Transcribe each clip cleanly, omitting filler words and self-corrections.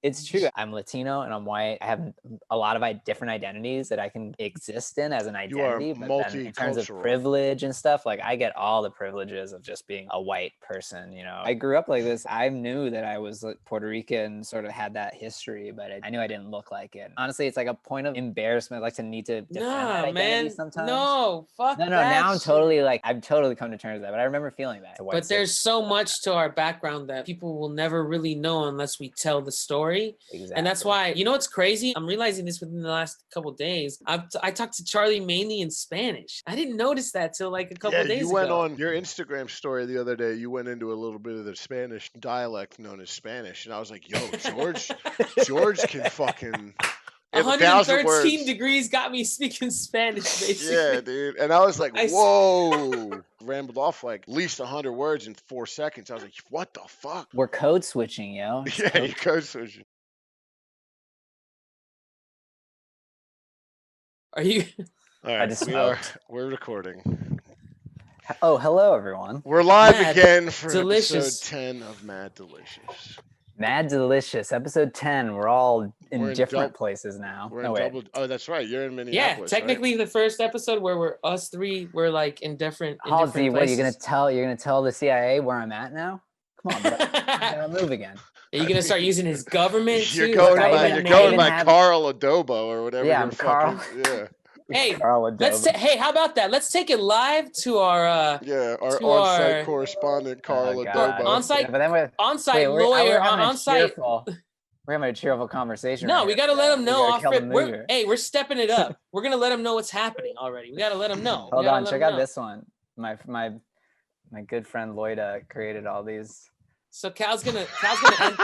It's true. I'm Latino and I'm white. I have a lot of different identities that I can exist in as an You are identity. But then in terms of multicultural. privilege and stuff, like I get all the privileges of just being a white person. You know, I grew up like this. I knew that I was like, Puerto Rican, sort of had that history, but I knew I didn't look like it. Honestly, it's like a point of embarrassment, like to need to defend that Nah, identity man. sometimes. No, fuck No, that now I'm shit. totally like, I've totally come to terms with that, but I remember feeling that. But there's so much to our background that people will never really know unless we tell the story. Exactly. And that's why, you know what's crazy? I'm realizing this within the last couple of days. I talked to Charlie mainly in Spanish. I didn't notice that till like a couple of days you went ago. on your Instagram story the other day. You went into a little bit of the Spanish dialect known as Spanish, and I was like, "Yo, George can fucking." 113 degrees got me speaking Spanish, basically. Yeah, dude. And I was like, whoa. Rambled off like at least 100 words in 4 seconds. I was like, what the fuck? We're code switching, yo. Yeah, you're code switching. Are you? All right, we're recording. Oh, hello, everyone. We're live again for episode 10 of Mad Delicious. Mad Delicious, episode 10. We're all in different places now. We're in double. Oh, that's right. You're in Minneapolis. Yeah, technically the first episode where we're us three, we're like in different. Halsey, what you're gonna tell the CIA where I'm at now? Come on, bro. I'm gonna move again. Are you gonna start using his government? You're going by Carl Adobo or whatever. Yeah, I'm Carl. Yeah. Hey, how about that? Let's take it live to our our on-site correspondent Carl Adobo. On-site lawyer. On-site. We're having a cheerful conversation. No, we got to let them know. We're stepping it up. We're gonna let them know what's happening already. We got to let them know. Hold on, check out this one. My good friend Loida created all these. So Cal's gonna end.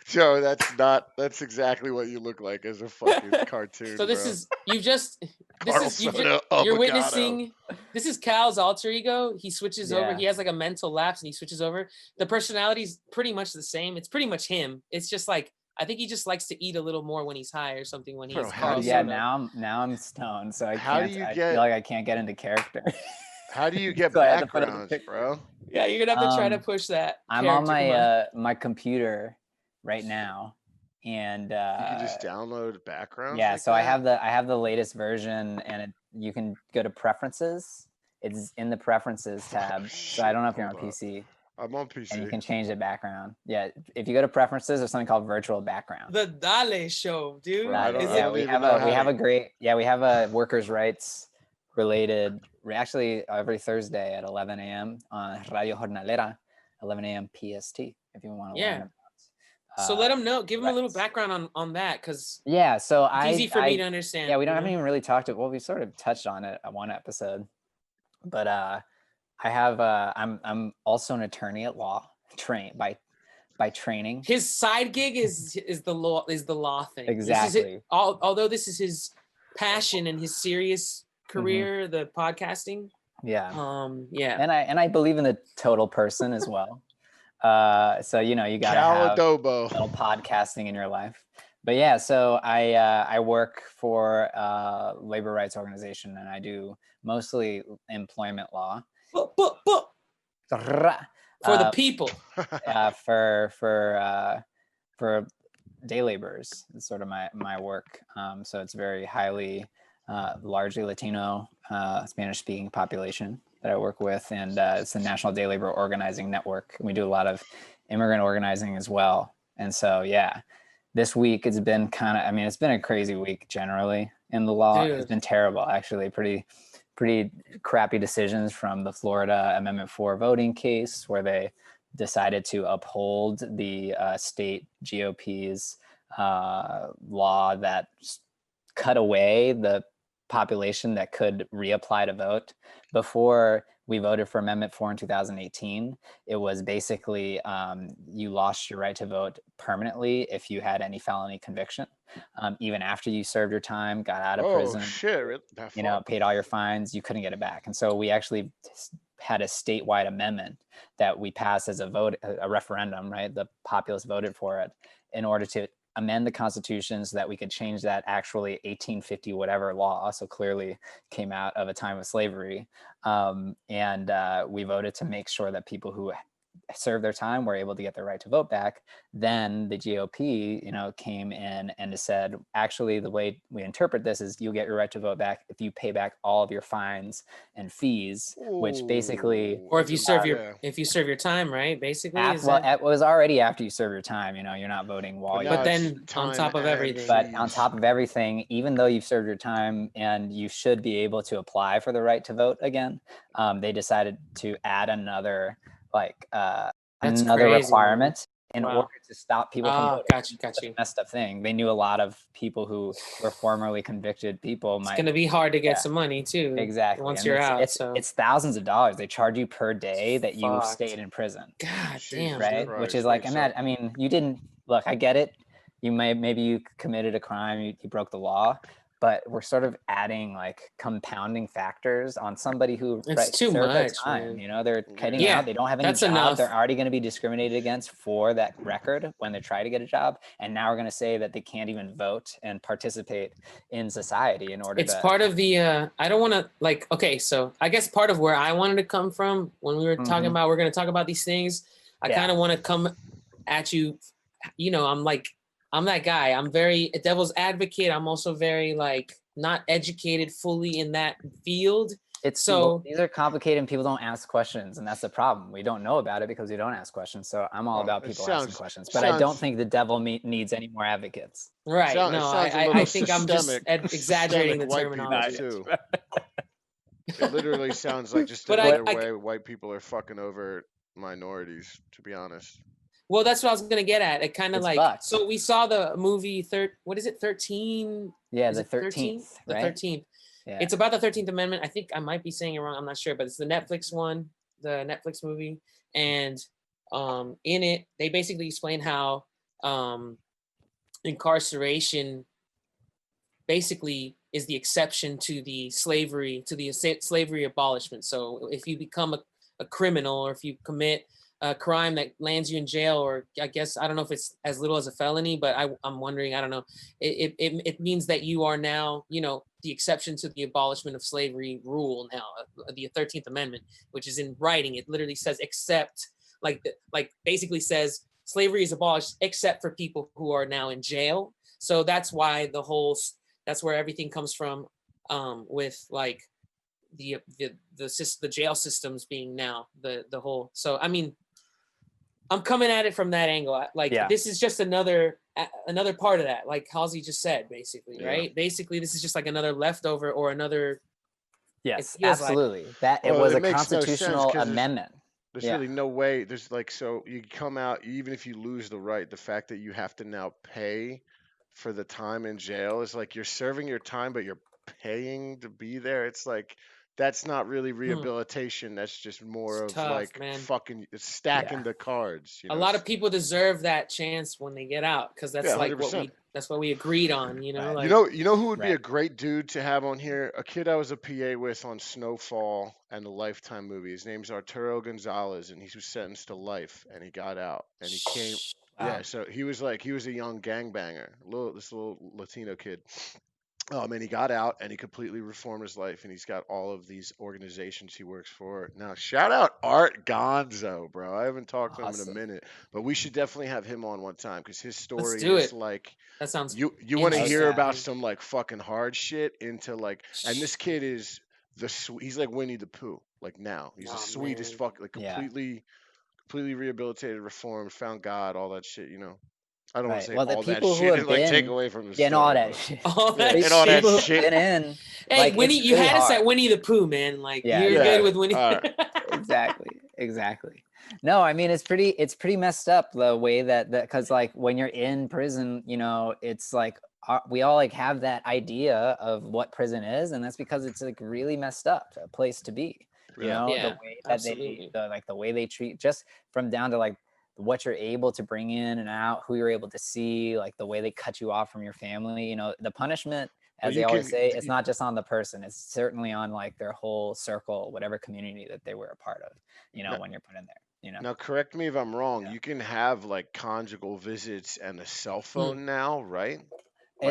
Joe, that's exactly what you look like as a fucking cartoon. So you're witnessing. This is Cal's alter ego. He switches over. He has like a mental lapse and he switches over. The personality's pretty much the same. It's pretty much him. It's just like I think he just likes to eat a little more when he's high or something when he's now I'm stoned, so I feel like I can't get into character. How do you get backgrounds, bro? Yeah, you're gonna have to try to push that. I'm on my computer right now, and you can just download backgrounds. Yeah, so I have the latest version, and you can go to preferences. It's in the preferences tab. So I don't know if you're on PC. I'm on PC. And you can change the background. Yeah, if you go to preferences, there's something called virtual background. The Dale show, dude. We have a workers' rights related. Actually, every Thursday at 11 a.m. on Radio Jornalera, 11 a.m. PST. If you want to learn about. So let them know. Give them a little background on that, because so it's easy for me to understand. Yeah, we haven't even really talked about. Well, we sort of touched on it at one episode, but I have I'm also an attorney at law, by training. His side gig is the law thing. Exactly. Although this is his passion and his serious career, the podcasting. Yeah. Yeah. And I believe in the total person as well. So you gotta have a little podcasting in your life. But yeah, so I work for a labor rights organization, and I do mostly employment law. For the people. For day laborers. It's sort of my work. So it's very highly largely Latino, Spanish-speaking population that I work with, and it's the National Day Labor Organizing Network. We do a lot of immigrant organizing as well. And so, yeah, this week it's been it's been a crazy week generally in the law. Dude. It's been terrible, actually. Pretty crappy decisions from the Florida Amendment 4 voting case, where they decided to uphold the state GOP's law that cut away the population that could reapply to vote. Before we voted for Amendment 4 in 2018, it was basically you lost your right to vote permanently if you had any felony conviction. Even after you served your time, got out of prison, paid all your fines, you couldn't get it back. And so we actually had a statewide amendment that we passed as a referendum, right? The populace voted for it in order to amend the Constitution so that we could change that actually 1850 whatever law, so clearly came out of a time of slavery. And we voted to make sure that people who served their time, were able to get their right to vote back, then the GOP, came in and said, actually, the way we interpret this is you'll get your right to vote back if you pay back all of your fines and fees, which basically, or if you serve yeah. your time, right? Basically, it was already after you serve your time. You're not voting while But you're. But then on time top of and everything, But on fees. top of everything, even though you've served your time and you should be able to apply for the right to vote again, they decided to add another That's another crazy, requirement in Wow. order to stop people from voting. Got you. It's a messed up thing. They knew a lot of people who were formerly convicted people It's might. gonna be hard to get Yeah. some money too. Exactly. Once And you're out, it's thousands of dollars they charge you per day that you Fucked. stayed in prison. God Jesus damn, Right? Christ, Which is wait, I mean, you didn't look. I get it. Maybe you committed a crime. You broke the law. But we're sort of adding compounding factors on somebody who It's too served their much, time. man. They're getting Yeah, out. They don't have any that's job. enough. They're already going to be discriminated against for that record when they try to get a job. And now we're going to say that they can't even vote and participate in society in order It's to. part of the I don't want to okay, so I guess part of where I wanted to come from when we were talking about we're going to talk about these things, I kind of want to come at you, I'm that guy. I'm very a devil's advocate. I'm also very not educated fully in that field. These are complicated and people don't ask questions, and that's the problem. We don't know about it because we don't ask questions. So I'm all about people asking questions, but I don't think the devil needs any more advocates. Right? No, I think I'm just exaggerating the terminology too. It literally sounds like just another way white people are fucking over minorities. To be honest. Well, that's what I was gonna get at. It kind of so we saw the movie what is it, 13? Yeah, the 13th. The 13th. Yeah. It's about the 13th Amendment. I think I might be saying it wrong. I'm not sure, but it's the Netflix one, the Netflix movie, and in it they basically explain how incarceration basically is the exception to the slavery abolishment. So if you become a criminal or if you commit a crime that lands you in jail, or I guess I don't know if it's as little as a felony, but I'm wondering, I don't know. It means that you are now, the exception to the abolishment of slavery rule now, the 13th Amendment, which is in writing. It literally says except, basically says slavery is abolished except for people who are now in jail. So that's why that's where everything comes from, with the jail systems being now the whole. So I mean, I'm coming at it from that angle. This is just another part of that, like Halsey just said, basically, right? Basically, this is just like another leftover or another. Yes, absolutely. It was a constitutional amendment. There's really no way. There's so you come out, even if you lose the right, the fact that you have to now pay for the time in jail is you're serving your time, but you're paying to be there. It's that's not really rehabilitation. That's just more of tough, fucking stacking the cards. A lot of people deserve that chance when they get out, because that's what we agreed on. You know who would be a great dude to have on here? A kid I was a PA with on Snowfall and the Lifetime movie. His name's Arturo Gonzalez, and he was sentenced to life, and he got out, and he came. Wow. Yeah, so he was a young gangbanger, this little Latino kid. And he got out and he completely reformed his life, and he's got all of these organizations he works for now. Shout out Art Gonzo, bro. I haven't talked to him in a minute, but we should definitely have him on one time, because his story is that sounds. You want to hear about some fucking hard shit into and this kid is he's like Winnie the Pooh. Now he's the sweetest fuck, completely rehabilitated, reformed, found God, all that shit. I don't want to say all that shit and take away from the story. All that shit. All that shit. And all that shit. Been in. Hey, Winnie, you had us at Winnie the Pooh, man. You're good with Winnie. Exactly. No, I mean, it's pretty messed up the way that because when you're in prison, it's we all have that idea of what prison is, and that's because it's really messed up a place to be. The way that the way they treat, just from down to what you're able to bring in and out, who you're able to see, the way they cut you off from your family. The punishment, as they always say, it's not just on the person, it's certainly on their whole circle, whatever community that they were a part of, when you're put in there. Now, correct me if I'm wrong. You can have conjugal visits and a cell phone now, right?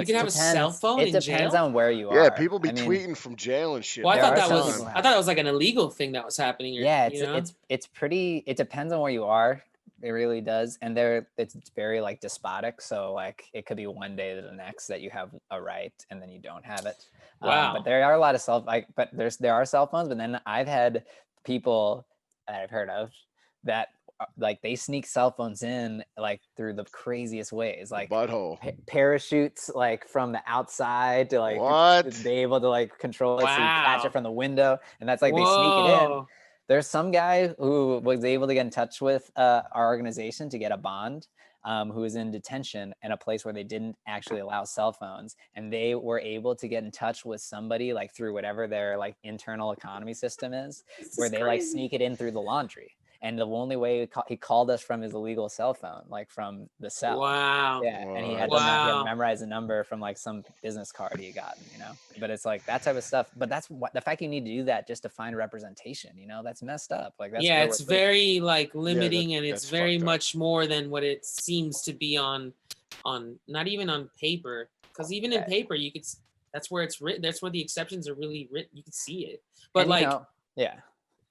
You can have a cell phone It in depends jail? on where you are. Yeah, people be I mean, tweeting from jail and shit. Well, I There thought are that some was people I have thought it was like an illegal thing that was happening. Or, yeah, you know? it's pretty. It depends on where you are. It really does, and it's very like despotic. So like it could be one day to the next that you have a right, and then you don't have it. Wow. But there are a lot of there are cell phones. But then I've had people that I've heard of that like they sneak cell phones in like through the craziest ways, like Butthole. parachutes like from the outside to like What? be able to like control it so you catch Wow. it from the window, and that's like they sneak it in. Whoa. There's some guy who was able to get in touch with our organization to get a bond, who was in detention in a place where they didn't actually allow cell phones, and they were able to get in touch with somebody like through whatever their like internal economy system is, where they like sneak it in through the laundry. And the only way he called us from his illegal cell phone, like from the cell. Wow. Yeah, and he had memorized a number from like some business card he had gotten, you know. But it's like that type of stuff. But that's what the fact you need to do that just to find representation, you know, that's messed up. Like that's it's very like limiting, and it's very much more than what it seems to be on not even on paper, because even in paper you could that's where it's written. That's where the exceptions are really written. You can see it, but and, like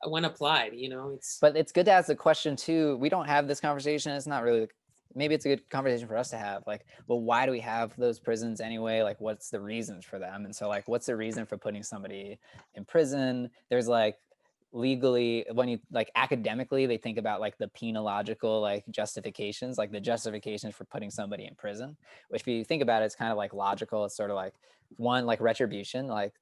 when applied, you know, but it's good to ask the question too. We don't have this conversation. It's not really, maybe it's a good conversation for us to have, like, well, why do we have those prisons anyway? Like, what's the reasons for them? And so like, what's the reason for putting somebody in prison? There's like legally, when you like academically, they think about like the penological like justifications, like the justifications for putting somebody in prison, which if you think about it, it's kind of like logical. It's sort of like one, like retribution, like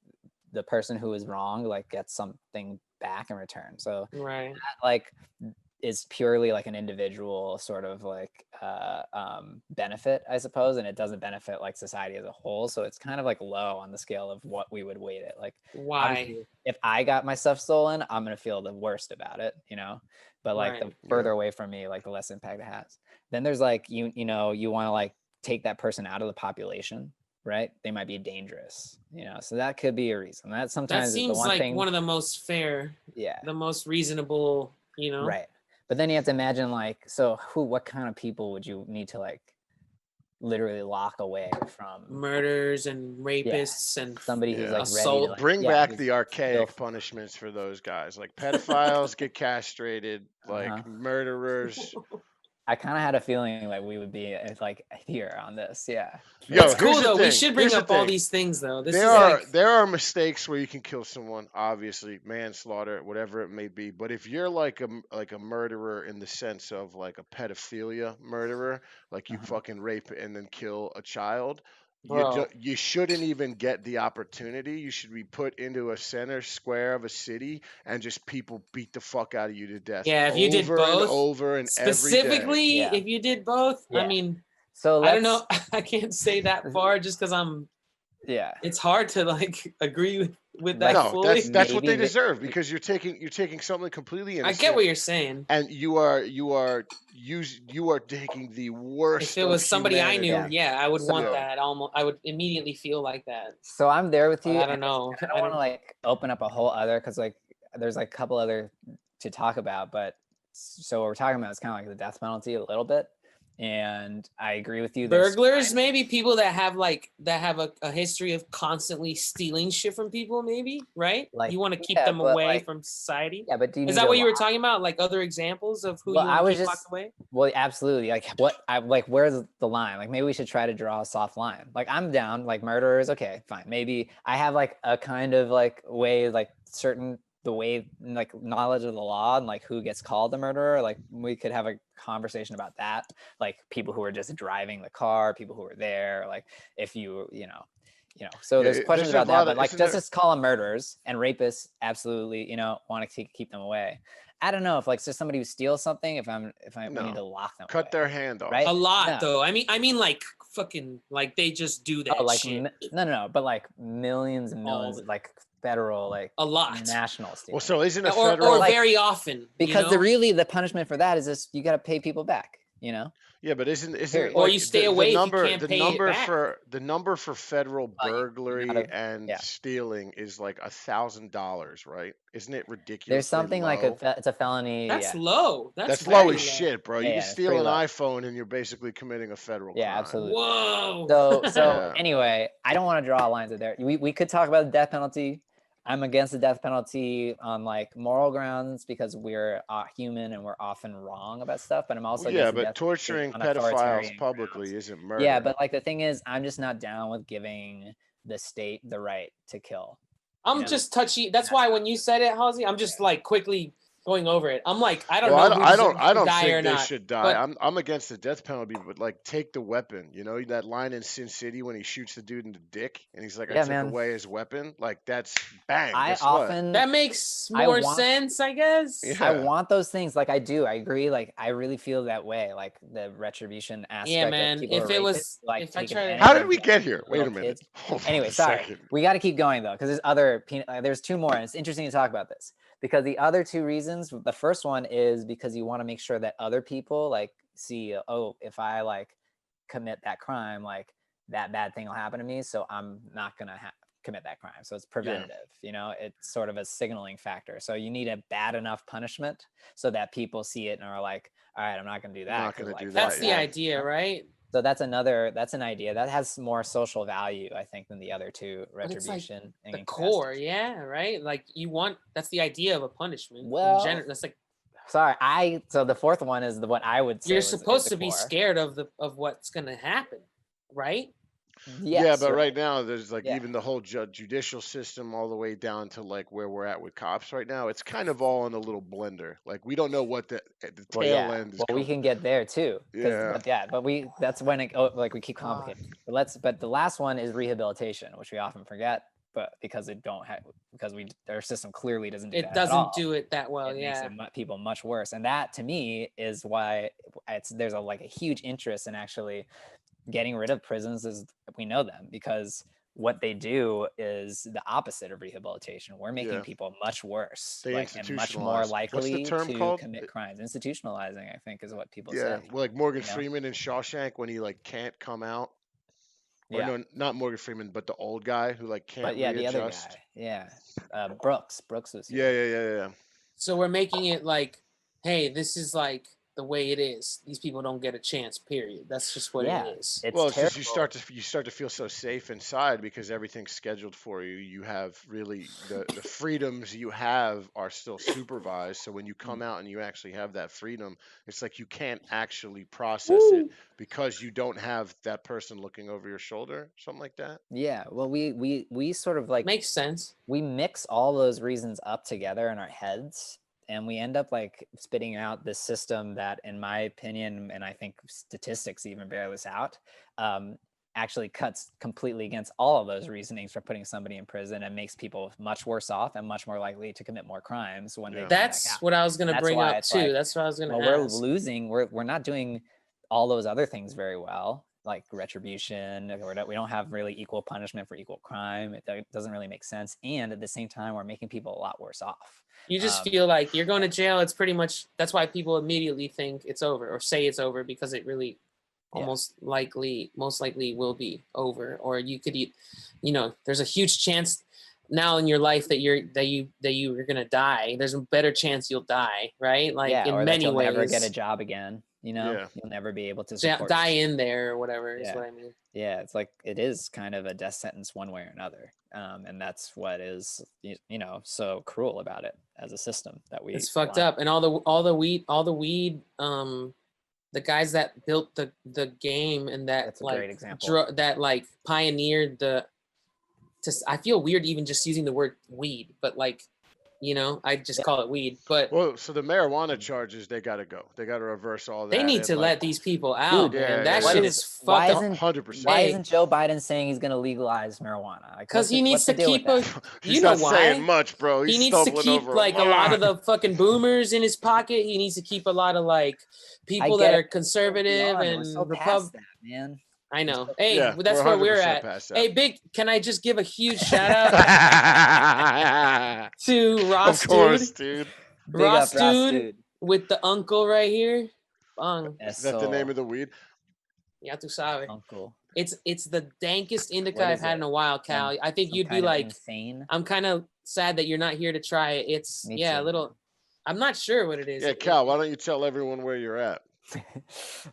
the person who is wrong like gets something back in return. So that, like is purely like an individual sort of like benefit, I suppose, and it doesn't benefit like society as a whole. So it's kind of like low on the scale of what we would weight it. Like why if I got my stuff stolen, I'm gonna feel the worst about it, you know. But like the further away from me, like the less impact it has. Then there's like you know, you want to like take that person out of the population, right? They might be dangerous, you know, so that could be a reason. That sometimes seems is the one like thing, one of the most fair, the most reasonable, you know. Right. But then you have to imagine like, so what kind of people would you need to like literally lock away from murders and rapists and somebody who's like assault? ready to like, bring back the archaic punishments for those guys. Like pedophiles get castrated, like murderers. I kind of had a feeling like we would be like here on this. Yeah. Yo, it's cool though. We should bring up all these things though. There are mistakes where you can kill someone, obviously manslaughter, whatever it may be. But if you're like a murderer in the sense of like a pedophilia murderer, like you fucking rape and then kill a child, you shouldn't even get the opportunity. You should be put into a center square of a city and just people beat the fuck out of you to death. Yeah, if you did both, and over and specifically, if you did both, I mean, so I don't know. I can't say that far just because I'm. Yeah. It's hard to like agree with that. No, fully. that's what they deserve, because you're taking something completely innocent. I get what you're saying. And you are taking the worst. If it was somebody humanity. I knew, I would want that. Almost, I would immediately feel like that. So I'm there with you. I don't know. I don't want to like open up a whole other, because like there's like a couple other to talk about, but so what we're talking about is kind of like the death penalty a little bit. And I agree with you. Burglars, maybe people that have a history of constantly stealing shit from people, maybe, right? Like, you want to keep them away from society. Yeah, but is that what you were talking about? Like other examples of who you want to keep locked away? Well, absolutely. Like where's the line? Like maybe we should try to draw a soft line. Like I'm down. Like murderers, okay, fine. Maybe I have like a kind of like way, like certain the way like knowledge of the law and like who gets called a murderer. Like we could have a conversation about that, like people who are just driving the car, people who were there, like if you know so there's questions about that, but like just call them murderers, and rapists absolutely want to keep them away. I don't know if like just somebody who steals something, if we need to lock them cut away. their hand off, right? A lot though. I mean like fucking like they just do that shit. No, but like millions and millions like federal, like a lot national stealing. Well, so isn't a federal or very often, because the punishment for that is just you got to pay people back. you know? Yeah, but isn't it Period. Or like you stay away if you can't the pay it number back. for federal Well, you burglary gotta, and yeah. stealing is like $1,000, right? Isn't it There's ridiculously something like low? it's a felony. That's Yeah. low. That's That's low very as low. shit, bro. You Yeah, can it's pretty steal an low. iPhone and you're basically committing a federal Yeah, crime. absolutely. Whoa. So Yeah. anyway, I don't want to draw lines there. We could talk about the death penalty. I'm against the death penalty on like moral grounds because we're human and we're often wrong about stuff. But I'm also Well, yeah, against the but death penalty torturing on pedophiles authoritarian publicly grounds. isn't murder. Yeah, but like the thing is, I'm just not down with giving the state the right to kill. I'm just touchy. That's why when you said it, Halsey, I'm just like quickly going over it. I'm like, I don't know who deserves to die think or they not. should die. But I'm against the death penalty, but like take the weapon. You know that line in Sin City when he shoots the dude in the dick and he's like, I Yeah, took man. away his weapon. Like that's bang. I Guess what? often that makes more sense, I guess. Yeah. I want those things. Like I do. I agree. Like I really feel that way. Like the retribution aspect. Yeah, man. Of people If are it rapists, was, like if I take try to, advantage How did of we get here? Wait a little minute. kids. Hold on Anyway, a sorry. second. We got to keep going though, because there's other. There's two more, and it's interesting to talk about this because the other two reasons. The first one is because you want to make sure that other people like see. Oh, if I like commit that crime, like that bad thing will happen to me, so I'm not gonna commit that crime. So it's preventative. You know, it's sort of a signaling factor. So you need a bad enough punishment so that people see it and are like, all right, I'm not gonna do that. Not gonna like, do that's that, the yeah. idea, right? So that's an idea that has more social value, I think, than the other two, But it's like retribution and the core, incapacity. yeah, right? Like that's the idea of a punishment. Well, that's like, sorry, so the fourth one is what I would say you're is supposed the to be core. scared of what's gonna happen, right? Yes, yeah, but right now there's like Yeah. even the whole judicial system all the way down to like where we're at with cops right now. It's kind of all in a little blender. Like we don't know what the tail end is. Well, we can get there too. Yeah. But that's when it like we keep complicating. But the last one is rehabilitation, which we often forget, but because our system clearly doesn't do that. It doesn't at all. do it that well. It Yeah. makes people much worse, and that to me is why there's a huge interest in actually getting rid of prisons as we know them, because what they do is the opposite of rehabilitation. We're making people much worse, and much more likely to commit crimes. Institutionalizing, I think, is what people say. Yeah, well, like Morgan Freeman in Shawshank when he like can't come out. Or no, not Morgan Freeman, but the old guy who like can't readjust. The other guy. Yeah, Brooks was here. Yeah. So we're making it like, hey, this is like the way it is. These people don't get a chance, period. That's just what it is. It's just you start to feel so safe inside because everything's scheduled for you. You have really the freedoms you have are still supervised. So when you come out and you actually have that freedom, it's like you can't actually process it because you don't have that person looking over your shoulder, something like that. Yeah, well, we sort of like makes sense. We mix all those reasons up together in our heads, and we end up like spitting out this system that, in my opinion, and I think statistics even bear this out, actually cuts completely against all of those reasonings for putting somebody in prison and makes people much worse off and much more likely to commit more crimes when they That's what I was going to bring up too. That's what I was going to ask. We're losing. We're not doing all those other things very well, like retribution. We don't have really equal punishment for equal crime. It doesn't really make sense. And at the same time, we're making people a lot worse off. You just feel like you're going to jail. It's pretty much, that's why people immediately think it's over or say it's over, because it really most likely will be over. Or you could there's a huge chance now in your life that you're going to die. There's a better chance you'll die, right? Like in many ways. Never get a job again. You'll never be able to die in there or whatever is what I mean. Yeah, it's like it is kind of a death sentence one way or another, and that's what is so cruel about it as a system that we. It's fucked up, and all the weed, the guys that built the game and that's like great example. That like pioneered I feel weird even just using the word weed, but like. I just call it weed. But so the marijuana charges, they gotta go. They gotta reverse all that. They need to let these people out, man. That shit is fucked up. 100%. Why isn't Joe Biden saying he's gonna legalize marijuana? Because he needs to keep He's not saying much, bro. He needs to keep like a lot of the fucking boomers in his pocket. He needs to keep a lot of like people that are conservative and Republican. Man. I know. Hey, that's where we're at. Hey, Big, can I just give a huge shout out to Ross, of course, dude. Ross, dude, with the uncle right here. Bong. Is that the name of the weed? Ya tu sabes. Uncle. It's the dankest indica What I've is had it? in a while, Cal. I think Some you'd be kind of like, insane. I'm kind of sad that you're not here to try it. It's Me a too. little. I'm not sure what it is. Yeah, Cal, why don't you tell everyone where you're at?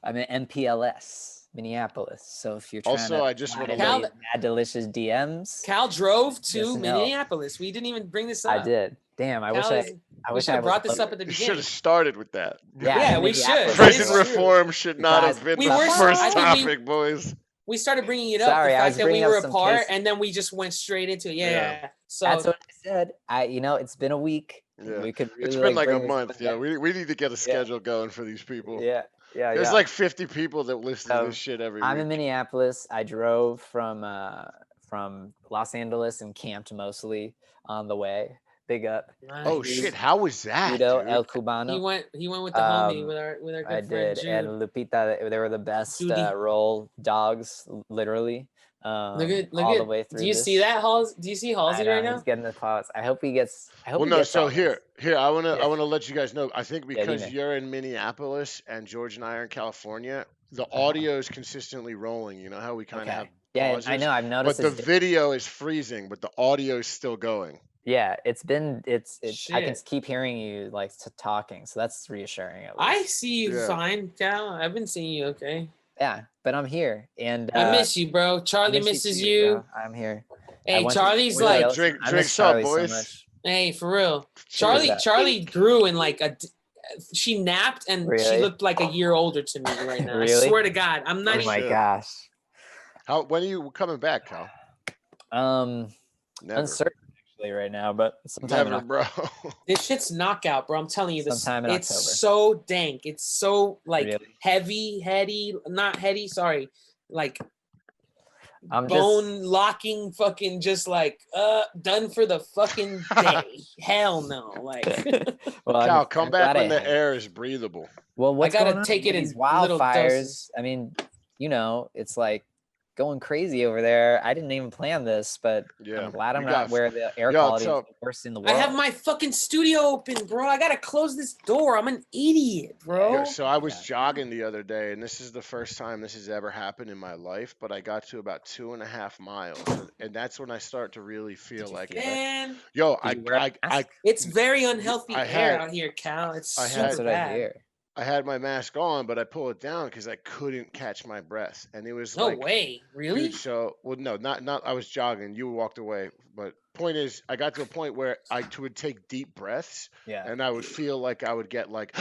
I'm in MPLS, Minneapolis. So if you're trying Also, to I just want to Cal- let mad delicious DMs, Cal drove to Just know. Minneapolis. We didn't even bring this up. I did. Damn, I Cal wish is- I we wish should I have was brought this up loaded. at the you should beginning. have started with that. Yeah, Yeah, in we should. Minneapolis. Prison That is true. reform should not Guys, have been we the were- first I think we- topic, boys. We started bringing it up. Sorry, The I fact was that we bringing were up some apart, case- and then we just went straight into it. Yeah. Yeah. So That's what I said. it's been a week. Yeah. We could really It's been like a bring this month. one Yeah, back. we need to get a schedule going for these people. Yeah. There's like 50 people that listen to So, this shit every I'm week. in Minneapolis. I drove from Los Angeles and camped mostly on the way. Big up. Oh shit! How was that, Vito dude? El Cubano. He went with the homie with our good I friend did, Jude. and Lupita. They were the best Judy. roll dogs, literally. Look at all the way through. Do you see that, Halsey? Do you see Halsey right now? He's getting the pause. I hope he gets. Well, no. gets So all here, this. I wanna let you guys know. I think because dime. you're in Minneapolis and George and I are in California, the audio is consistently rolling. You know how we kind of have pauses? I know. I've noticed. But the video is freezing, but the audio is still going. Yeah, it's I can Shit. keep hearing you like talking, so that's reassuring. At I least. see you Yeah. fine, Cal. I've been seeing you okay. Yeah, but I'm here, and I miss you, bro. Charlie misses too, you. bro. I'm here. Hey, went to- Charlie's where did I like, listen? Drink- I drink miss some, Charlie so boys. much. hey, for real. Cheers. Charlie grew in like she napped and she Really? looked like a year older to me right now. Really? I swear to God, I'm not Oh even. my shit. gosh. When are you coming back, Cal? Never. Uncertain actually right now, but sometime Never, bro. This shit's knockout, bro. I'm telling you, this Sometime in it's October. so dank. It's so like Really? heavy, heady, not heady. Sorry, like I'm bone locking, fucking just like done for the fucking day. Hell no, like. Well, Cal, I'm come glad back when I the have- air is breathable. Well, what's gotta going on take with it in these little wildfires? doses. I mean, it's like going crazy over there. I didn't even plan this, but Yeah. I'm glad I'm You not got- where the air Yo, quality so- is the worst in the world. I have my fucking studio open, bro. I gotta close this door. I'm an idiot, bro. Yeah, so I was Yeah. jogging the other day, and this is the first time this has ever happened in my life. But I got to about 2.5 miles, and that's when I start to really feel you like, feel it? Man, yo, Did you wear a I mask? it's very unhealthy I air had- out here, Cal. It's I super had- That's what I bad. hear. I had my mask on, but I pulled it down because I couldn't catch my breath, and it was No like, way, really? dude. So, well, no, not. I was jogging. You walked away, but point is, I got to a point where I would take deep breaths, Yeah. and I would feel like I would get like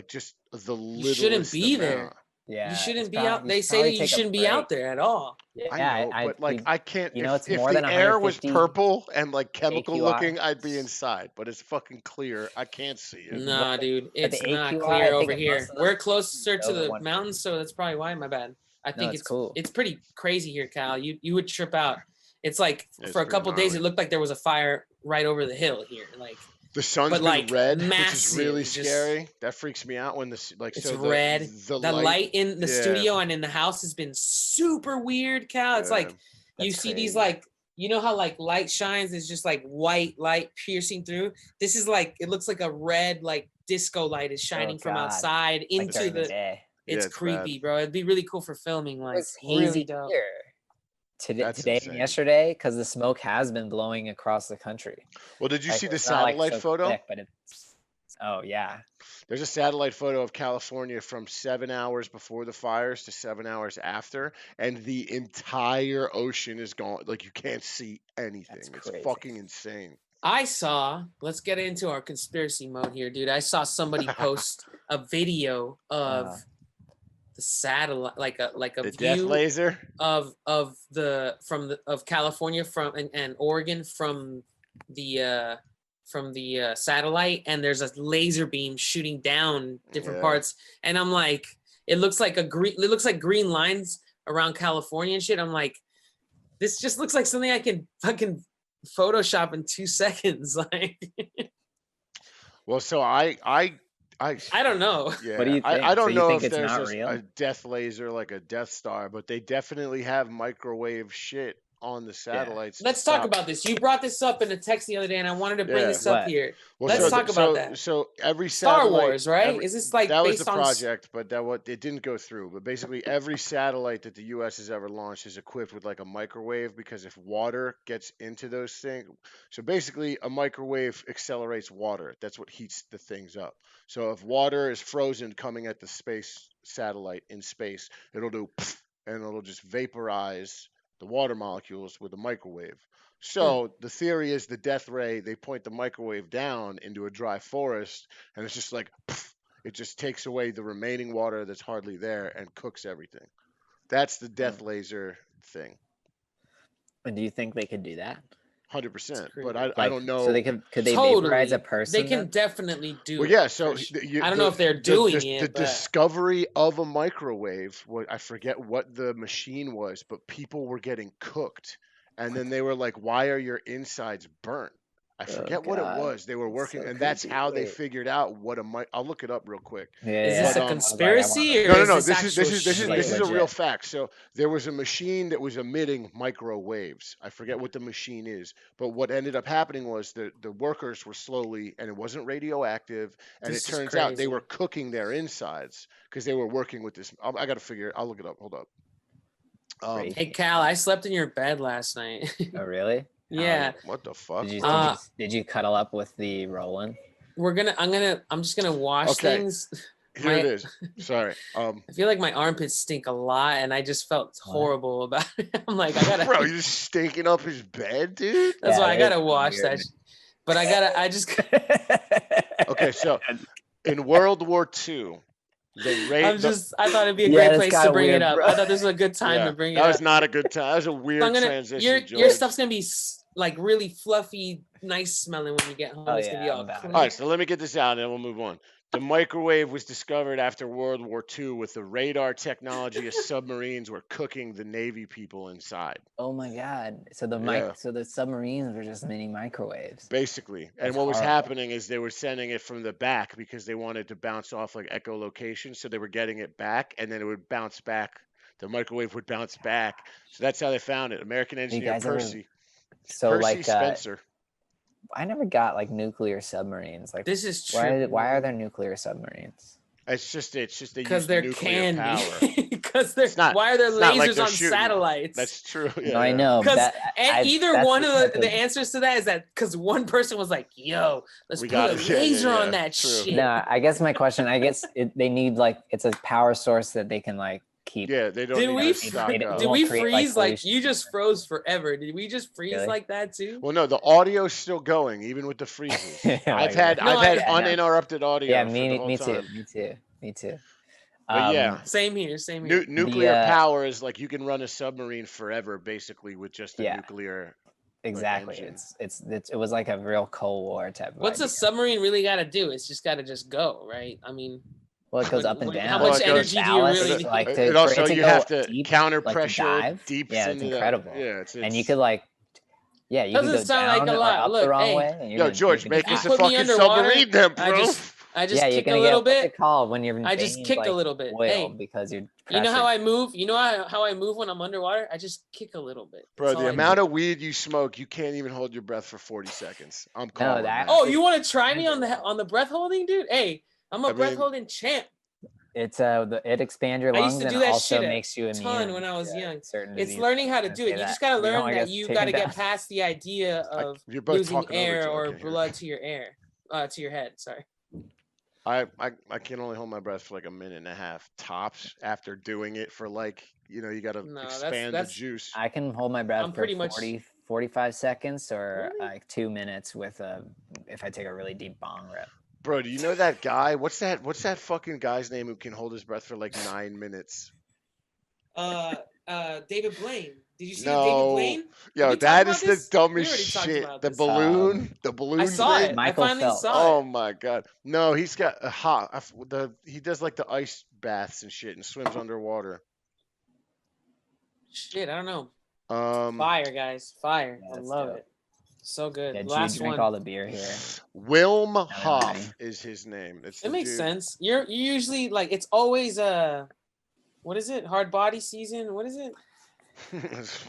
just the little. shouldn't be there. Yeah. You shouldn't it's be probably- out. you They should say probably that you take a shouldn't be out break. there at all. Yeah, I know, but like I can't. you know, if it's more the than air was 150 purple and like chemical AQI. looking, I'd be inside. But it's fucking clear. I can't see it. Nah, dude, But the it's not AQI, I clear think over at here. most of them We're closer to over the 150. mountains, so that's probably why. My bad. I think it's it's cool. It's pretty crazy here, Cal. You would trip out. It's like It's for a pretty couple days, gnarly. it looked like there was a fire right over the hill here. Like The sun's But, been like, red, which is massive, really just- scary. That freaks me out when it's so red. The The light in the yeah. studio and in the house has been super weird, Cal. It's like you That's see these crazy. like you know how like light shines is just like white light piercing through. This is like it looks like a red like disco light is shining from God. outside Like into during the. day. It's it's creepy, bro. It'd be really cool for filming. It Like was really hazy dope. here today That's and insane. yesterday because the smoke has been blowing across the country. Well, did you Like, see the it's not, like, satellite so photo? thick, but it's yeah. There's a satellite photo of California from 7 hours before the fires to 7 hours after, and the entire ocean is gone. Like you can't see anything. That's It's crazy. fucking insane. I saw. Let's get into our conspiracy mode here, dude. I saw somebody post a video of the satellite, like a The death view laser. of California and Oregon from the satellite, and there's a laser beam shooting down different Yeah. parts, and I'm like, it looks like green lines around California and shit. I'm like, this just looks like something I can fucking Photoshop in 2 seconds. Like, Well, so I I don't know. yeah. What do you I think? don't So you know think if it's there's not just real? a death laser like a Death Star, but they definitely have microwave shit on the satellites. Let's talk about this. You brought this up in a text the other day, and I wanted to bring this up here. Well, Let's talk about that. So every Star satellite, Wars, right? Is this like that was based the on project, but it didn't go through. But basically, every satellite that the U.S. has ever launched is equipped with like a microwave because if water gets into those things, so basically a microwave accelerates water. That's what heats the things up. So if water is frozen coming at the space satellite in space, it'll do pff, and it'll just vaporize the water molecules with a microwave. So the theory is the death ray, they point the microwave down into a dry forest, and it's just like, pff, it just takes away the remaining water that's hardly there and cooks everything. That's the death laser thing. And do you think they could do that? 100%, but I don't know. So they could they vaporize a person? They can definitely do it. Yeah, so I don't know if they're doing it. The discovery of a microwave, I forget what the machine was, but people were getting cooked. And then they were like, why are your insides burnt? I forget what it was. They were working, and that's how they figured out what I'll look it up real quick. Is this a conspiracy? No. This is a real fact. So there was a machine that was emitting microwaves. I forget what the machine is, but what ended up happening was the workers were slowly, and it wasn't radioactive, and it turns out they were cooking their insides because they were working with this. I got to figure it. I'll look it up. Hold up. Hey Cal, I slept in your bed last night. Oh really? Yeah. What the fuck? Did you cuddle up with the Roland? I'm just gonna wash things. Here it is. Sorry. I feel like my armpits stink a lot, and I just felt horrible about it. I'm like, I gotta. Bro, you're just stinking up his bed, dude. That's why I gotta wash that. But I just. Okay, so in World War II. I thought it'd be a great place to bring it up. I thought this was a good time to bring it up. That was not a good time. That was a weird transition. Your stuff's gonna be like really fluffy, nice smelling when you get home. It's gonna be all clean. All right, so let me get this out and then we'll move on. The microwave was discovered after World War II with the radar technology of submarines were cooking the Navy people inside. Oh my God. So the submarines were just mini microwaves. Basically. And what was happening is they were sending it from the back because they wanted to bounce off like echolocation. So they were getting it back and then it would bounce back. The microwave would bounce back. So that's how they found it. American engineer Percy. Percy Spencer. I never got like nuclear submarines. Like this is true. Why are there nuclear submarines? It's just they because they're candy. Because they're why are there lasers on satellites? That's true. Yeah, no, I know. Either one of the answers to that is that because one person was like, "Yo, let's put a laser on that shit." No, I guess my question. They need like it's a power source that they can like keep. Yeah, they don't. Did we freeze like you just froze forever? Did we just freeze like that too? Well, no, the audio's still going even with the freezes. I've had uninterrupted audio. Yeah, me too. But yeah, same here. Nuclear power is like you can run a submarine forever, basically, with just a nuclear. Exactly. It was like a real Cold War type. What's a submarine really got to do? It's just got to just go, right? I mean. Well, it goes up and down. How much energy do you really need? You have to counter pressure deep. Yeah, it's incredible. Yeah, and you could like, you could go down like a lot. Up the wrong way. Yo, George, make us a fucking submarine then, bro. I just kick a little bit. When you're I just kick a little bit. Hey, because you're. You know how I move? You know how I move when I'm underwater? I just kick a little bit. Bro, the amount of weed you smoke, you can't even hold your breath for 40 seconds. I'm calling that. Oh, you want to try me on the breath holding, dude? Hey, I'm a breath holding champ. It's it expands your lungs and also makes you immune. Ton when I was young. It's learning how to do it. You just gotta learn that you gotta get past the idea of losing air or blood to your to your head. Sorry. I can only hold my breath for like a minute and a half tops after doing it for like you gotta expand the juice. I can hold my breath for 45 seconds or like 2 minutes with if I take a really deep bong rip. Bro, do you know that guy? What's that fucking guy's name who can hold his breath for like 9 minutes? David Blaine. Did you see David Blaine? Yo, that is the dumbest shit. The balloon I saw it. I finally saw it. Oh my God. No, he's got he does like the ice baths and shit and swims underwater. Shit, I don't know. Fire, guys. Fire. I love it. So good. Yeah, Last you drink one. all the beer here. Wilm Hoff is his name. It makes sense. You're usually like it's always what is it? Hard body season. What is it?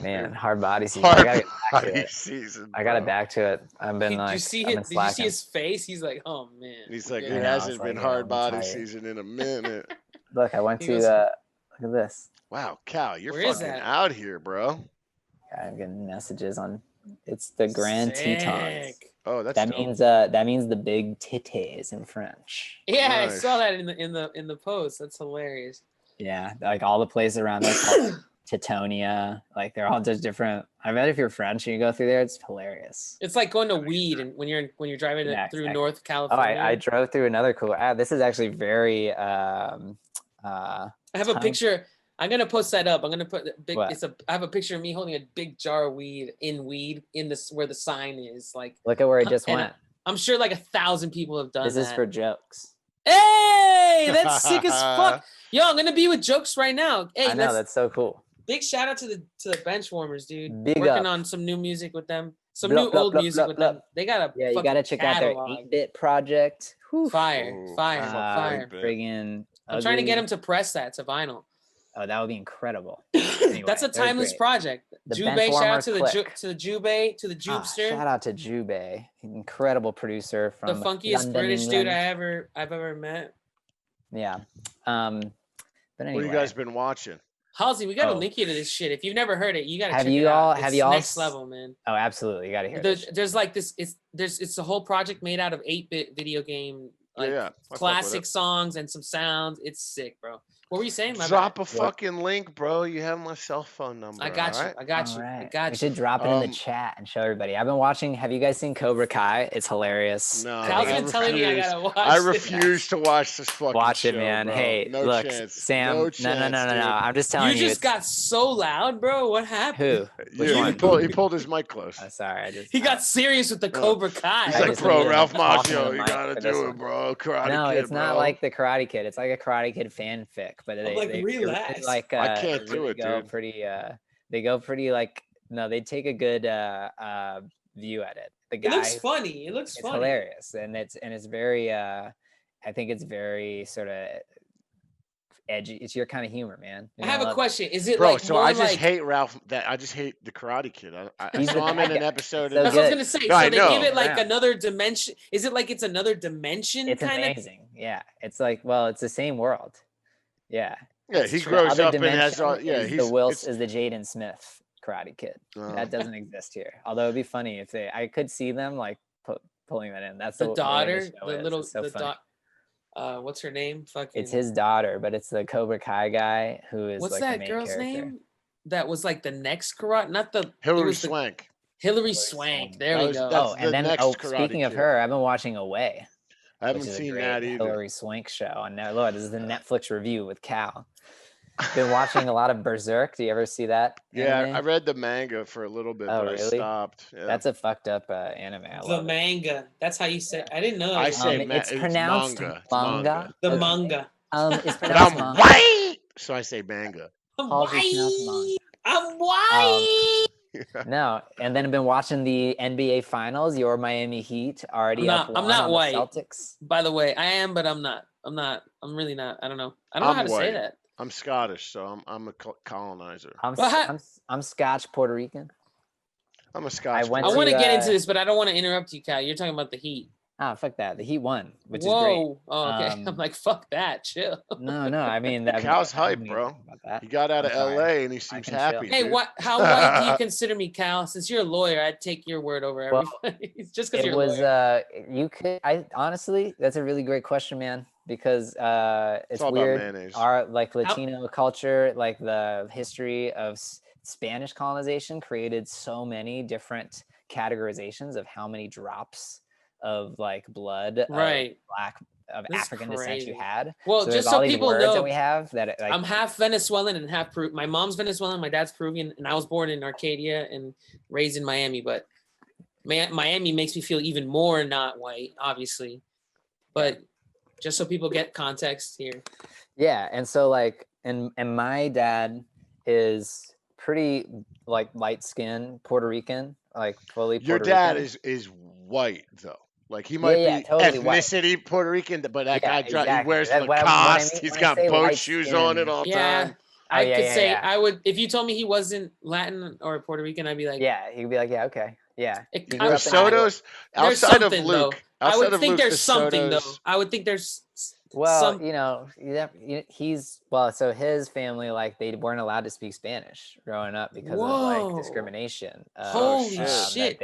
Man, hard body season. Hard I gotta get back to body it. season. I got bro. back to it. I've been Did like, you see I've been did you see slacking. his face? He's like, oh man. He's like, Yeah. it I know, hasn't it's been like, hard I'm body tired. season in a minute. Look, I went He to goes, look at this. Wow, Cal, you're Where is fucking that? out here, bro. I'm getting messages on. It's the Grand Tetons. Sick. Oh, that's That dope. means the big titties in French. Yeah, I Nice. saw that in the post. That's hilarious. Yeah, like all the places around there called Titonia. Like they're all just different. I bet if you're French and you go through there, it's hilarious. It's like going to weed and when you're driving Yeah, through exactly. North Oh, California. I drove through another cool. This is actually very. I have a picture. I'm gonna post that up. I'm gonna put big. What? I have a picture of me holding a big jar of weed in this where the sign is. Like, Look at where it just and went. I'm sure like 1,000 people have done This that. is for jokes. Hey, that's sick as fuck. Yo, I'm gonna be with Jokes right now. Hey, I know, that's so cool. big shout out to the bench warmers, dude. Big Working up. on some new music with them. Some Blup, new blup, old blup, music blup, with blup. them. They got a Yeah, you fucking gotta check out their catalog. 8-bit project. Whew. Fire, Ooh, fire, fuck fire. 8-bit. Friggin' I'm trying to get ugly. him to press that to vinyl. Oh, that would be incredible. That's a they're timeless great. project. The Jube, Benchwarmer shout out to the Click. Jube, to the Jubester, Shout out to Jube, incredible producer the from funkiest London, British England. dude I've ever met. Yeah. But anyway, What you guys been watching? Halsey, we gotta Oh. link you to this shit. If you've never heard it, you gotta Have check you it all- out. have It's you all next s- level, man. Oh, absolutely, you gotta hear this. There's like this. It's a whole project made out of 8-bit video game, like Yeah, I fuck with classic it. songs and some sounds. It's sick, bro. What were you saying? My Drop bad. a fucking link, bro. You have my cell phone number. I got all you. right? I got All you. I right. got We you. should drop it in the Um, chat and show everybody. I've been watching. Have you guys seen Cobra Kai? It's hilarious. No, Cal's I been telling me I refuse. gotta watch. I it. refuse to watch this fucking Watch it, show, man. bro. Hey, no look, chance. Sam. No No, chance, no. dude. I'm just telling You you. just got so loud, bro. What happened? Who? Which Yeah, one? he pulled his mic close. Oh, sorry, I just. He got serious with the Cobra Kai. He's I like, just bro, needed Ralph to talk into Macchio, the you mic gotta for this do it, one. bro. Karate No, Kid, it's not bro. like the Karate Kid. It's like a Karate Kid fanfic, but they like, they relax. really like I can't they do really it, go dude. pretty they go pretty like no, they take a good view at it. The It guy looks funny. It looks it's funny. hilarious and it's very I think it's very sort of edgy. It's your kind of humor, man. I have a question. Is it Bro, like so more I just like? hate Ralph. I just hate the Karate Kid. I He's saw the him in bad an guy. episode. So of That's what I was good. gonna say. No, I So they know. give it like Yeah. another dimension. Is it like it's another dimension It's kind of? amazing. Yeah. It's like it's the same world. Yeah. Yeah, It's he true. grows Other up and has dimension all. Yeah, is he's is the Jaden Smith Karate Kid. That doesn't exist here. Although it'd be funny if I could see them like pulling that in. That's The way daughter, show the is. little, It's so the funny. what's her name? Fucking. It's his daughter, but it's the Cobra Kai guy who is What's like the that main girl's character. name? That was like the next karate, not the. it Hillary was the- Swank. Hillary Swank. Swank. There That we was- go. that's Oh, the and then next Karate speaking of Kid. her, I've been watching Away, I haven't which is a seen great that either. Hillary Swank show. And now, Lord, this is the Netflix review with Cal. Been watching a lot of Berserk. Do you ever see that? Yeah, anime? I read the manga for a little bit, Oh, but I really? stopped. Yeah. That's a fucked up anime. I The love it. manga. That's how you say. I didn't know. That I was- say it's it's pronounced manga. It's manga. the Okay. manga. It's But pronounced I'm manga. white, so I say manga. I'm Halsey pronounced white. manga. I'm white. No, and then I've been watching the NBA Finals. Your Miami Heat already I'm up. not one on white. The Celtics. By the way, I am, but I'm not. I'm not. I'm really not. I don't know. I don't know I'm how to say white. that. I'm Scottish, so I'm a colonizer. I'm Scotch Puerto Rican. I'm a Scotch. went I to, want to get into this, but I don't want to interrupt you, Cal. You're talking about the Heat. Ah, fuck that. The Heat won, which Whoa. is great. Oh, okay. I'm like, fuck that. Chill. No, I mean that. Cal's I don't hype, mean bro. anything about that. He got out I'm of sorry. LA and he seems can chill. happy. Hey, dude. what? How white do you consider me, Cal? Since you're a lawyer, I'd take your word over Well, everybody. It's just because It you're a was lawyer. you could I honestly that's a really great question, man, because it's all about weird. mayonnaise. Our like Latino culture, like the history of Spanish colonization created so many different categorizations of how many drops of like blood Right. of This is African descent you crazy. had. Well, there's just all so these people words know, that we have that like, I'm half Venezuelan and half Peru. My mom's Venezuelan, my dad's Peruvian, and I was born in Arcadia and raised in Miami. But Miami makes me feel even more not white, obviously. But just so people get context here. yeah, and so like and my dad is pretty like light skinned Puerto Rican, like fully Your Puerto dad Rican. is white though. Like he might yeah, be totally white. ethnicity Puerto Rican, but that Yeah, guy he exactly. wears What I Lacoste. mean He's when I got say boat light shoes skin, on at all Yeah. time. I could say I would if you told me he wasn't Latin or Puerto Rican, I'd be like, yeah, he'd be like, yeah, okay, yeah. The Sotos, there's outside of something though. Luke, I outside would of think Luke, the there's something though. Sotos. I would think there's Well, some. you know, he's well. So his family, like, they weren't allowed to speak Spanish growing up because of like discrimination. Holy shit!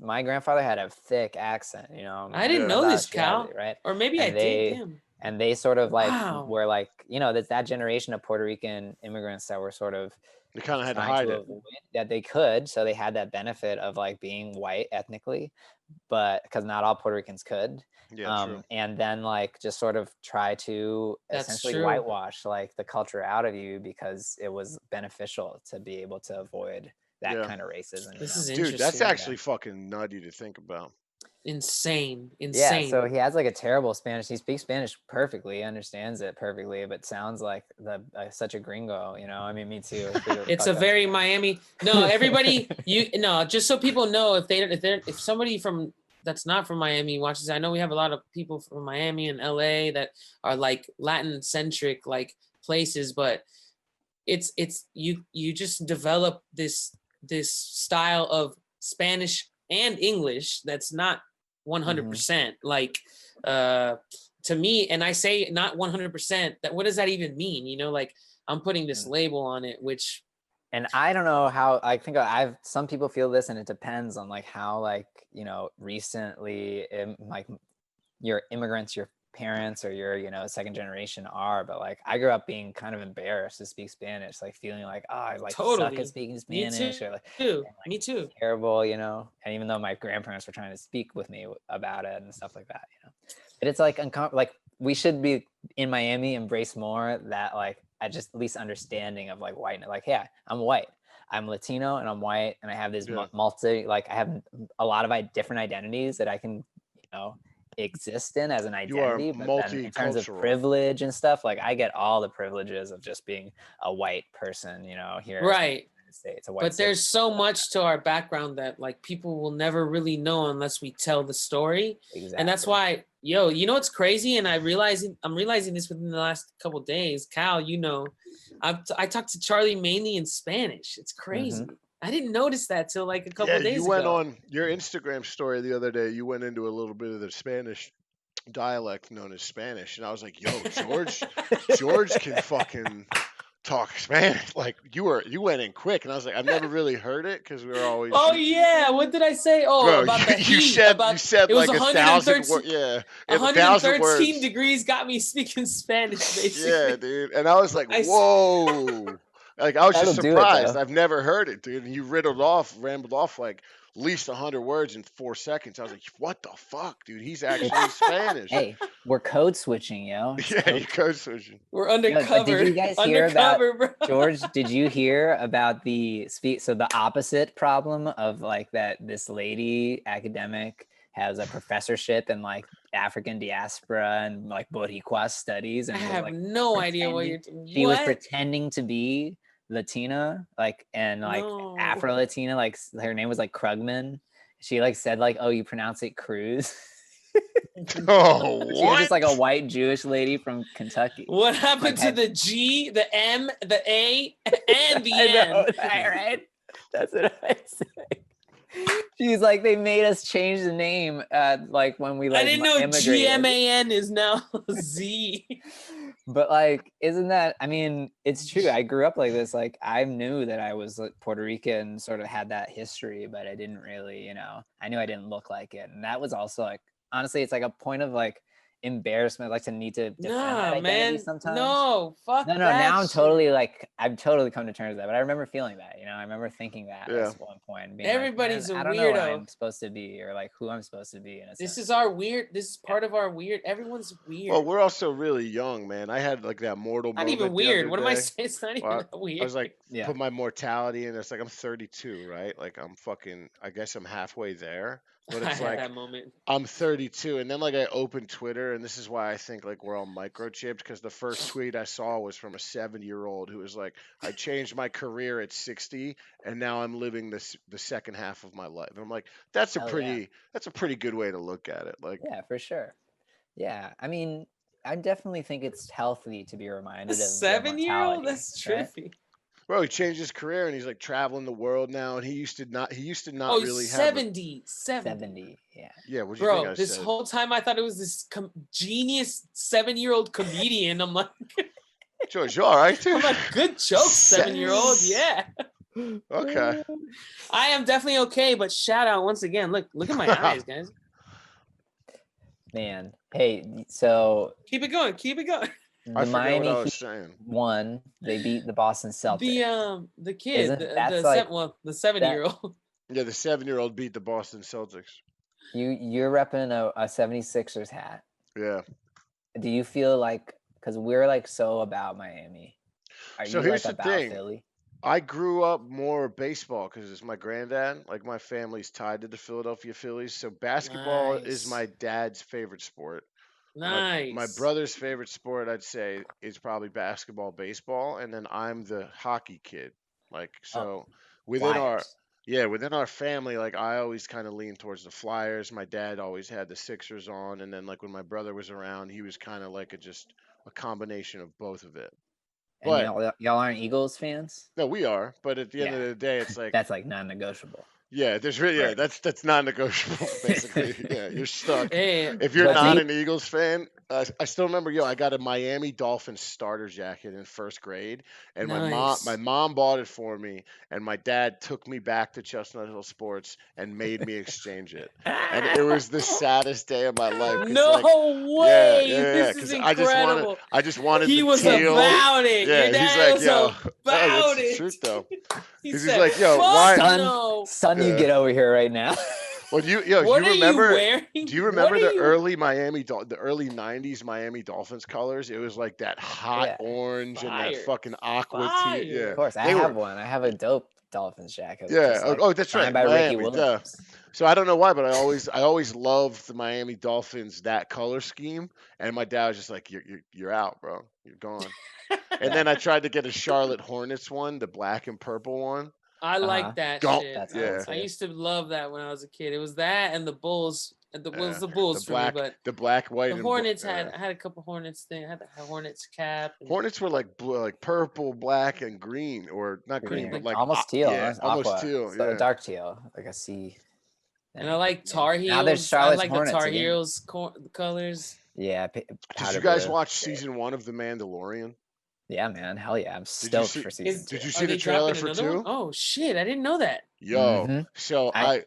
My grandfather had a thick accent. You know, I didn't know this, Cal. Right? Or maybe I did. Damn. And they sort of like were like, you know, that generation of Puerto Rican immigrants that were sort of they kind of had to hide it that they could, so they had that benefit of like being white ethnically, but because not all Puerto Ricans could. True. And then like just sort of try to essentially whitewash like the culture out of you because it was beneficial to be able to avoid that kind of racism. This is interesting. Dude, that's actually fucking nutty to think about. Insane. Yeah, so he has like a terrible Spanish. He speaks Spanish perfectly, understands it perfectly, but sounds like such a gringo, you know? I mean, me too. It's a very Miami. No, everybody, just so people know, if somebody from that's not from Miami watches, I know we have a lot of people from Miami and LA that are like Latin centric like places, but it's you just develop this style of Spanish and English that's not 100% like to me, and I say not 100%, that what does that even mean? You know, like I'm putting this label on it, which, and I don't know how, I think some people feel this, and it depends on like how, like, you know, recently like your immigrants, your parents or your, you know, second generation are, but like I grew up being kind of embarrassed to speak Spanish, like feeling like, oh, I like suck at speaking Spanish, or me too, terrible, you know. And even though my grandparents were trying to speak with me about it and stuff like that, you know, but it's like like we should be in Miami embrace more that like I just at least understanding of like whiteness, like, yeah, I'm white, I'm Latino, and I'm white, and I have this multi, like I have a lot of different identities that I can, you know, exist in as an identity, but then in terms of privilege and stuff, like I get all the privileges of just being a white person, you know, here in the United States, but there's so much to our background that like people will never really know unless we tell the story. And that's why, you know what's crazy, and I'm realizing this within the last couple of days, Cal, you know, I talked to Charlie mainly in Spanish. It's crazy. I didn't notice that till like a couple of days ago. You went on your Instagram story the other day. You went into a little bit of the Spanish dialect known as Spanish, and I was like, "Yo, George can fucking talk Spanish." Like you went in quick, and I was like, "I've never really heard it because we were always." Oh yeah, what did I say? Oh, bro, about the heat. You said it was like 1,000 words. Yeah, 113 degrees got me speaking Spanish, basically. Yeah, dude, and I was like, "Whoa." Like I was just surprised. I've never heard it, dude. And you rambled off like at least 100 words in 4 seconds. I was like, "What the fuck, dude? He's actually Spanish." Hey, we're code switching, yo. You're code switching. We're undercover. Did you guys hear about George? Did you hear about the opposite problem of like that? This lady academic has a professorship in like African diaspora and like Boricua studies, and I have no idea what you're. She was pretending to be Latina, like, and like Afro Latina, like her name was like Krugman. She like said like, oh, you pronounce it Cruz. Oh, she was just like a white Jewish lady from Kentucky. What happened to the G, the M, the A, and the N? Right? That's what I say. She's like, they made us change the name like when we like I didn't know GMAN is now Z. But like, isn't that, I mean, it's true. I grew up like this. Like I knew that I was like, Puerto Rican, sort of had that history, but I didn't really, you know, I knew I didn't look like it. And that was also like, honestly, it's like a point of like embarrassment, like to need to defend that identity sometimes. No, now I'm totally like, I've totally come to terms with that, but I remember feeling that, you know, I remember thinking that at one point, being everybody's like, a I don't weirdo. know what I'm supposed to be, or like who I'm supposed to be. This is part of our weird. Everyone's weird. Well, we're also really young, man. I had like that mortal not moment. Even weird. What day. am I saying? It's not even that weird. I was like, put my mortality in. It's like I'm 32, right? Like I'm fucking. I guess I'm halfway there. But it's like that moment. I'm 32, and then like I opened Twitter, and this is why I think like we're all microchipped, because the first tweet I saw was from a 70-year-old who was like, "I changed my career at 60, and now I'm living the second half of my life." And I'm like, that's a pretty good way to look at it. Like, yeah, for sure. Yeah, I mean, I definitely think it's healthy to be A reminded of their 7-year-old? mortality, That's right? trippy. Bro, he changed his career and he's like traveling the world now. And he used to not Oh, he's really have a 70. 70, yeah. yeah. What do you think Bro, I this said? whole time I thought it was this genius 7-year-old comedian. I'm like, George, you all right, dude? I'm like, good joke, 7-year-old. Yeah. Okay. I am definitely okay, but shout out once again. Look at my eyes, guys. Man, hey, so Keep it going. Keep it going. I the forget what Miami I was Heat saying. won. They beat the Boston Celtics. The kid, That's like the 7-year-old. Yeah, the 7-year-old beat the Boston Celtics. you're repping a 76ers hat. Yeah. Do you feel like, because we're like so about Miami, are So you here's like the about thing. Philly? I grew up more baseball because it's my granddad. Like my family's tied to the Philadelphia Phillies, so basketball is Nice. my dad's favorite sport. My Nice. brother's favorite sport, I'd say, is probably basketball, baseball, and then I'm the hockey kid. Like Oh, so, within our Flyers. within our family, like I always kind of leaned towards the Flyers. My dad always had the Sixers on, and then like when my brother was around, he was kind of like just a combination of both of it. And But y'all aren't Eagles fans? no, we are. But at the end of Yeah, the day, it's like that's like non-negotiable. yeah, there's really Right. that's non-negotiable basically. Yeah, you're stuck. Hey, If you're But not do an Eagles fan, I still remember, I got a Miami Dolphins starter jacket in first grade, and my nice. mom bought it for me, and my dad took me back to Chestnut Hill Sports and made me exchange it, and it was the saddest day of my life because No like way. yeah, This is because incredible. I just wanted He the was teal. about it. Your Yeah, he's dad like, was yo, oh, that's about the it. truth though, He because he's said, like, yo, fuck why? no. son, you Yeah. get over here right now. Well, do What you are you remember? wearing? Do you What remember are the you? early the early '90s Miami Dolphins colors? It was like that hot Yeah, orange and that Fire. fucking aqua tea. Yeah, of Fire. course. I they have were. one. I have a dope Dolphins jacket, Yeah. just Oh, like oh, that's signed right, by Ricky Miami. Duh. Williams. So I don't know why, but I always loved the Miami Dolphins that color scheme. And my dad was just like, you're out, bro. You're gone. And Yeah. then I tried to get a Charlotte Hornets one, the black and purple one. I Uh-huh. like that Don't. shit. That's cool Yeah. I too. used to love that when I was a kid. It was that and the Bulls. And it was the The Bulls for me, but black, white, the and Hornets I had a couple Hornets thing. I had the Hornets cap. And Hornets were like blue, like purple, black, and green, or not green, Green, but like, like almost teal, yeah, almost almost aqua, teal. so Yeah. dark teal, like a sea. and I like Yeah. Tar Now there's Heels. I Charlotte's like the Hornets Tar again. Heels colors. Yeah, Did powder you guys blue. watch season 1 of The Mandalorian? Yeah, man, hell yeah, I'm Did you stoked see? for season 2. Did you Are see the they trailer dropping for another one? 2? Oh shit! I didn't know that. Yo, Mm-hmm. so I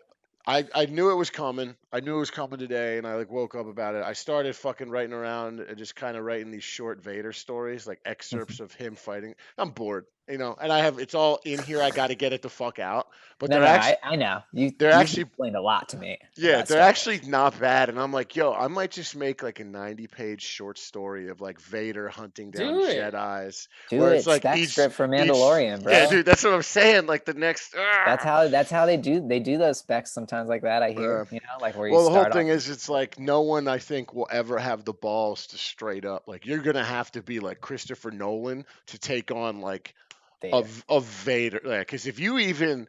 I knew it was coming. I knew it was coming today, and I like woke up about it. I started fucking writing around and just kind of writing these short Vader stories, like excerpts of him fighting. I'm bored, and I have it's all in here. I got to get it the fuck out. But no, I know you've they're actually explained a lot to me yeah, about they're Star actually Wars. not bad. And I'm like, yo, I might just make like a 90-page short story of like Vader hunting down Do it. Jedis, Do where it, it's like spec script for each Mandalorian, bro. yeah, dude, that's what I'm saying. Like the next That's how they do those specs sometimes like that. I hear, like where you well, the whole start off. thing is, it's like no one I think will ever have the balls to straight up like you're gonna have to be like Christopher Nolan to take on like Vader. of Vader, because if you even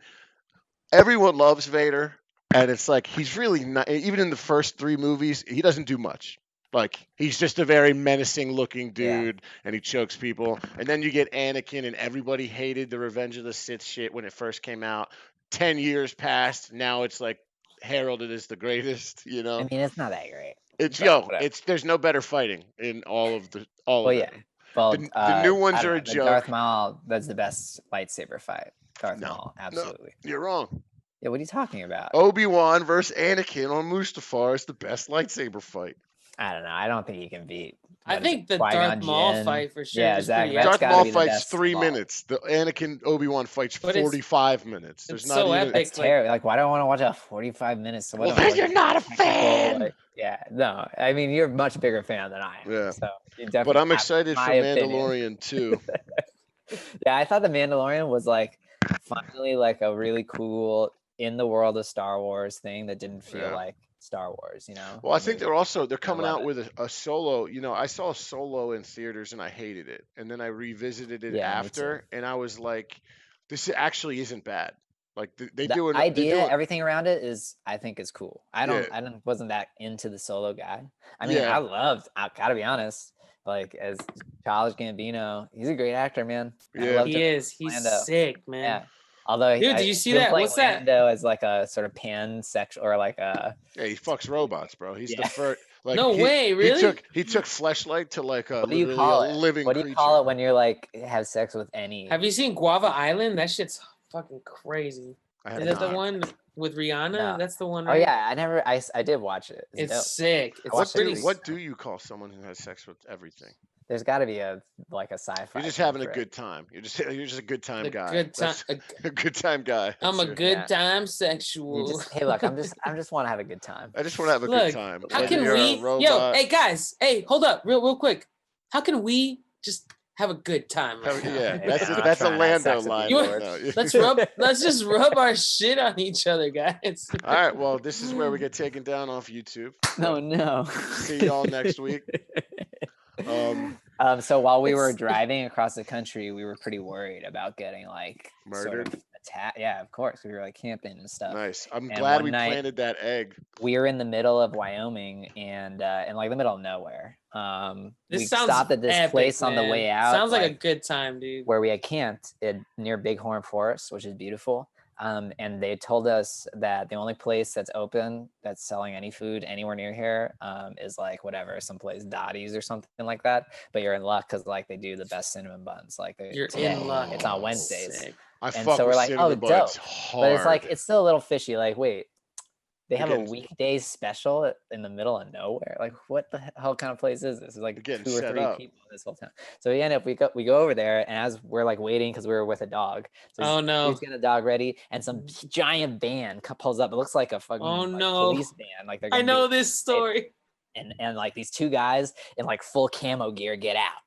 everyone loves Vader, and it's like he's really not. Even in the first 3 movies, he doesn't do much. Like he's just a very menacing looking Yeah. dude, and he chokes people. And then you get Anakin, and everybody hated the Revenge of the Sith shit when it first came out. 10 years passed. Now it's like heralded as the greatest. I mean, it's not that great, It's but whatever. there's no better fighting in all of Well, of yeah. them. Well, The new I ones don't are know. a The Darth joke. Maul, that's the best lightsaber fight. Darth No, Maul, no, absolutely. you're wrong. Yeah, what are you talking about? Obi-Wan versus Anakin on Mustafar is the best lightsaber fight. I don't know. I don't think you can beat. I what is it, think the Qui-Gon Darth Maul Jinn? fight for sure Yeah, is Zach, pretty that's epic. Darth got to Maul be the fights best 3 of all. minutes. The Anakin Obi-Wan fights But it's 45 minutes. There's it's not so even. epic. That's terrible. Like, why do I want to watch a 45 minutes? So Well, then you're not a fan. Like, yeah, no. I mean, you're a much bigger fan than I am. Yeah. So you But definitely I'm have excited for my opinion. Mandalorian too. Yeah, I thought the Mandalorian was like finally like a really cool in the world of Star Wars thing that didn't feel Yeah. like Star Wars, Well, I a think movie. they're I coming love out it. with a solo. I saw Solo in theaters and I hated it, and then I revisited it Yeah, me too. after, and I was like, this actually isn't bad. Like they The do it. They idea, do it. everything around it I think is cool. Yeah. I wasn't that into the Solo guy. I mean, Yeah. I gotta be honest, like as Childish Gambino. He's a great actor, man. Yeah. He is. He's sick, man. Yeah. Although Dude, did you see him that? playing What's that? Lando as like a sort of pansexual or like a Yeah, he fucks robots, bro. He's the first. Like, No way, really? He took Fleshlight to like what do you literally call a it? living What do you creature. call it when you're like have sex with any? Have you seen Guava Island? That shit's fucking crazy. I Is that the one with Rihanna? No. That's the one, Oh right? yeah, I did watch it. It's dope. sick. It's watched it pretty. recently. What do you call someone who has sex with everything? There's got to be a sci-fi. You're just term having a for it. good time. You're just a good time guy. Good time. A good time guy. I'm a That's good it. time sexual. Hey, look, I just want to have a good time. I just want to have a Look, good time. how Whether can you're a we? Yo, robot- hey guys, hey, hold up, real quick. How can we just have a good time right now? Yeah, I'm that's not a trying to have Lando sex with line. you. right now. Let's just rub our shit on each other, guys. All right, well, this is where we get taken down off YouTube. No. See y'all next week. So while we were driving across the country, we were pretty worried about getting like Murdered? sort of attacked. Yeah, of course. We were like camping and stuff. Nice. I'm And glad one we night- planted that egg. We were in the middle of Wyoming and in like the middle of nowhere. This we sounds stopped at this epic, place on the man. way out. Sounds like a good time, dude. where we had camped near Bighorn Forest, which is beautiful. And they told us that the only place that's open that's selling any food anywhere near here is like whatever, someplace Dottie's or something like that. But you're in luck because like they do the best cinnamon buns. Like You're today. in luck. It's on Wednesdays. Sick. I And fuck so we're with like, cinnamon oh, buns dope. hard. But it's like it's still a little fishy. Like, wait, they have a getting- weekday special in the middle of nowhere. Like, what the hell kind of place is this? It's like They're getting 2 or set 3 up. people this whole time. So we end up we go over there, and as we're like waiting because we were with a dog. So Oh no. he's getting the dog ready, and some giant van pulls up. It looks like a fucking Oh, like, no. police van. Like they're I gonna know be, this story. and like these 2 guys in like full camo gear get out,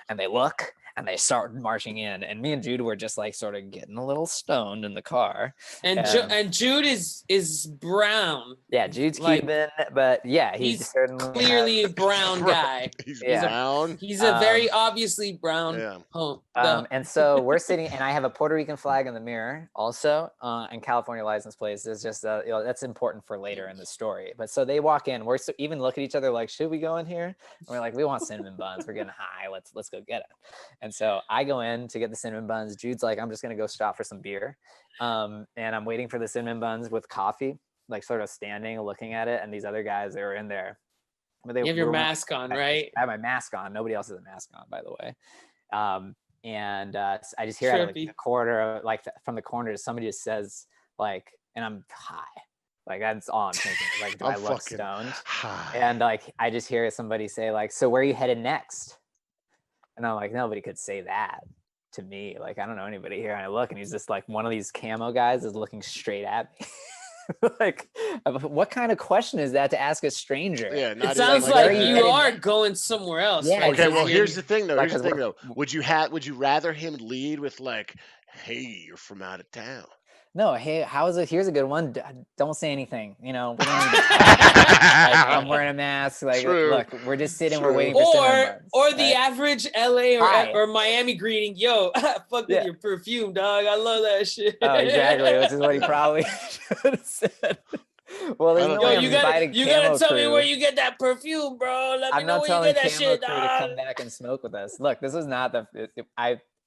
and they look. And they start marching in, and me and Jude were just like sort of getting a little stoned in the car. And Jude is brown. Yeah, Jude's Like, Cuban, but yeah, he's certainly clearly a brown guy. He's Yeah. brown. He's a very obviously brown Yeah. home. And so we're sitting, and I have a Puerto Rican flag in the mirror also, and California license plates. It's just that's important for later in the story. But so they walk in, we're even look at each other like, should we go in here? And we're like, we want cinnamon buns. We're getting high. Let's go get it. And so I go in to get the cinnamon buns. Jude's like, I'm just gonna go stop for some beer, and I'm waiting for the cinnamon buns with coffee, like sort of standing looking at it. And these other guys, they were in there. But you have your mask on, right? I have my mask on. Nobody else has a mask on, by the way. I just hear out of like the corner, like from the corner, somebody just says like, and I'm high. Like that's all I'm thinking. Like, do I look stoned? High. And like I just hear somebody say like, so where are you headed next? And I'm like, nobody could say that to me. Like, I don't know anybody here. And I look, and he's just like one of these camo guys is looking straight at me. Like, what kind of question is that to ask a stranger? Yeah, It sounds like you are going somewhere else. Yeah, Right? Okay, well, here's the thing, though. Like, Here's the thing, though. Would you rather him lead with like, "Hey, you're from out of town"? No, hey, how's it? Here's a good one. Don't say anything. You know, we don't need to like, I'm wearing a mask. Like, True. look, we're just sitting. True. We're waiting for cinnamon buns, Or the right? average LA Hi. or Miami greeting. Yo, fuck with your perfume, dog. I love that shit. Oh, exactly. Which is what he probably should have said. Well, there's no way Yo, I'm you inviting gotta Camo tell me Crew. where you get that perfume, bro. Let me I'm know not where you telling get that Camo shit, Crew to dog. come back and smoke with us. Look, this was not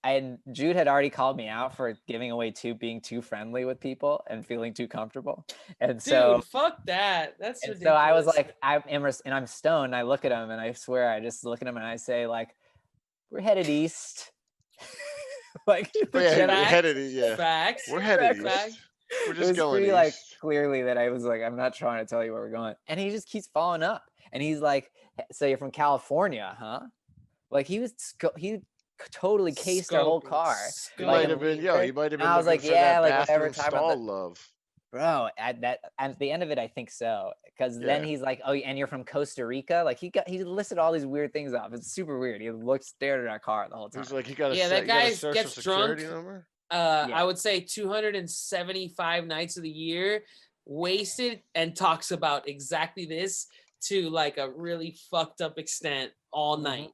and Jude had already called me out for giving away being too friendly with people and feeling too comfortable. And so, Dude, fuck that. That's and ridiculous. so I was like, I'm stoned. And I look at him, and I swear, I just look at him and I say, like, we're headed east. Like, Oh, yeah, Facts. we're headed. Yeah, Facts. we're headed Facts. east. We're it just was going pretty east. like clearly that I was like, I'm not trying to tell you where we're going. And he just keeps following up, and he's like, so you're from California, huh? Like he totally cased our whole car. He Like, might have been, he might have been. I was looking like, for yeah, that like whatever. bathroom Talk about stall that. love. Bro, at the end of it, I think so. Because then he's like, oh, and you're from Costa Rica. Like he listed all these weird things off. It's super weird. He stared at our car the whole time. He's like, you got that guy social gets security drunk. number? I would say 275 nights of the year, wasted, and talks about exactly this to like a really fucked up extent all night,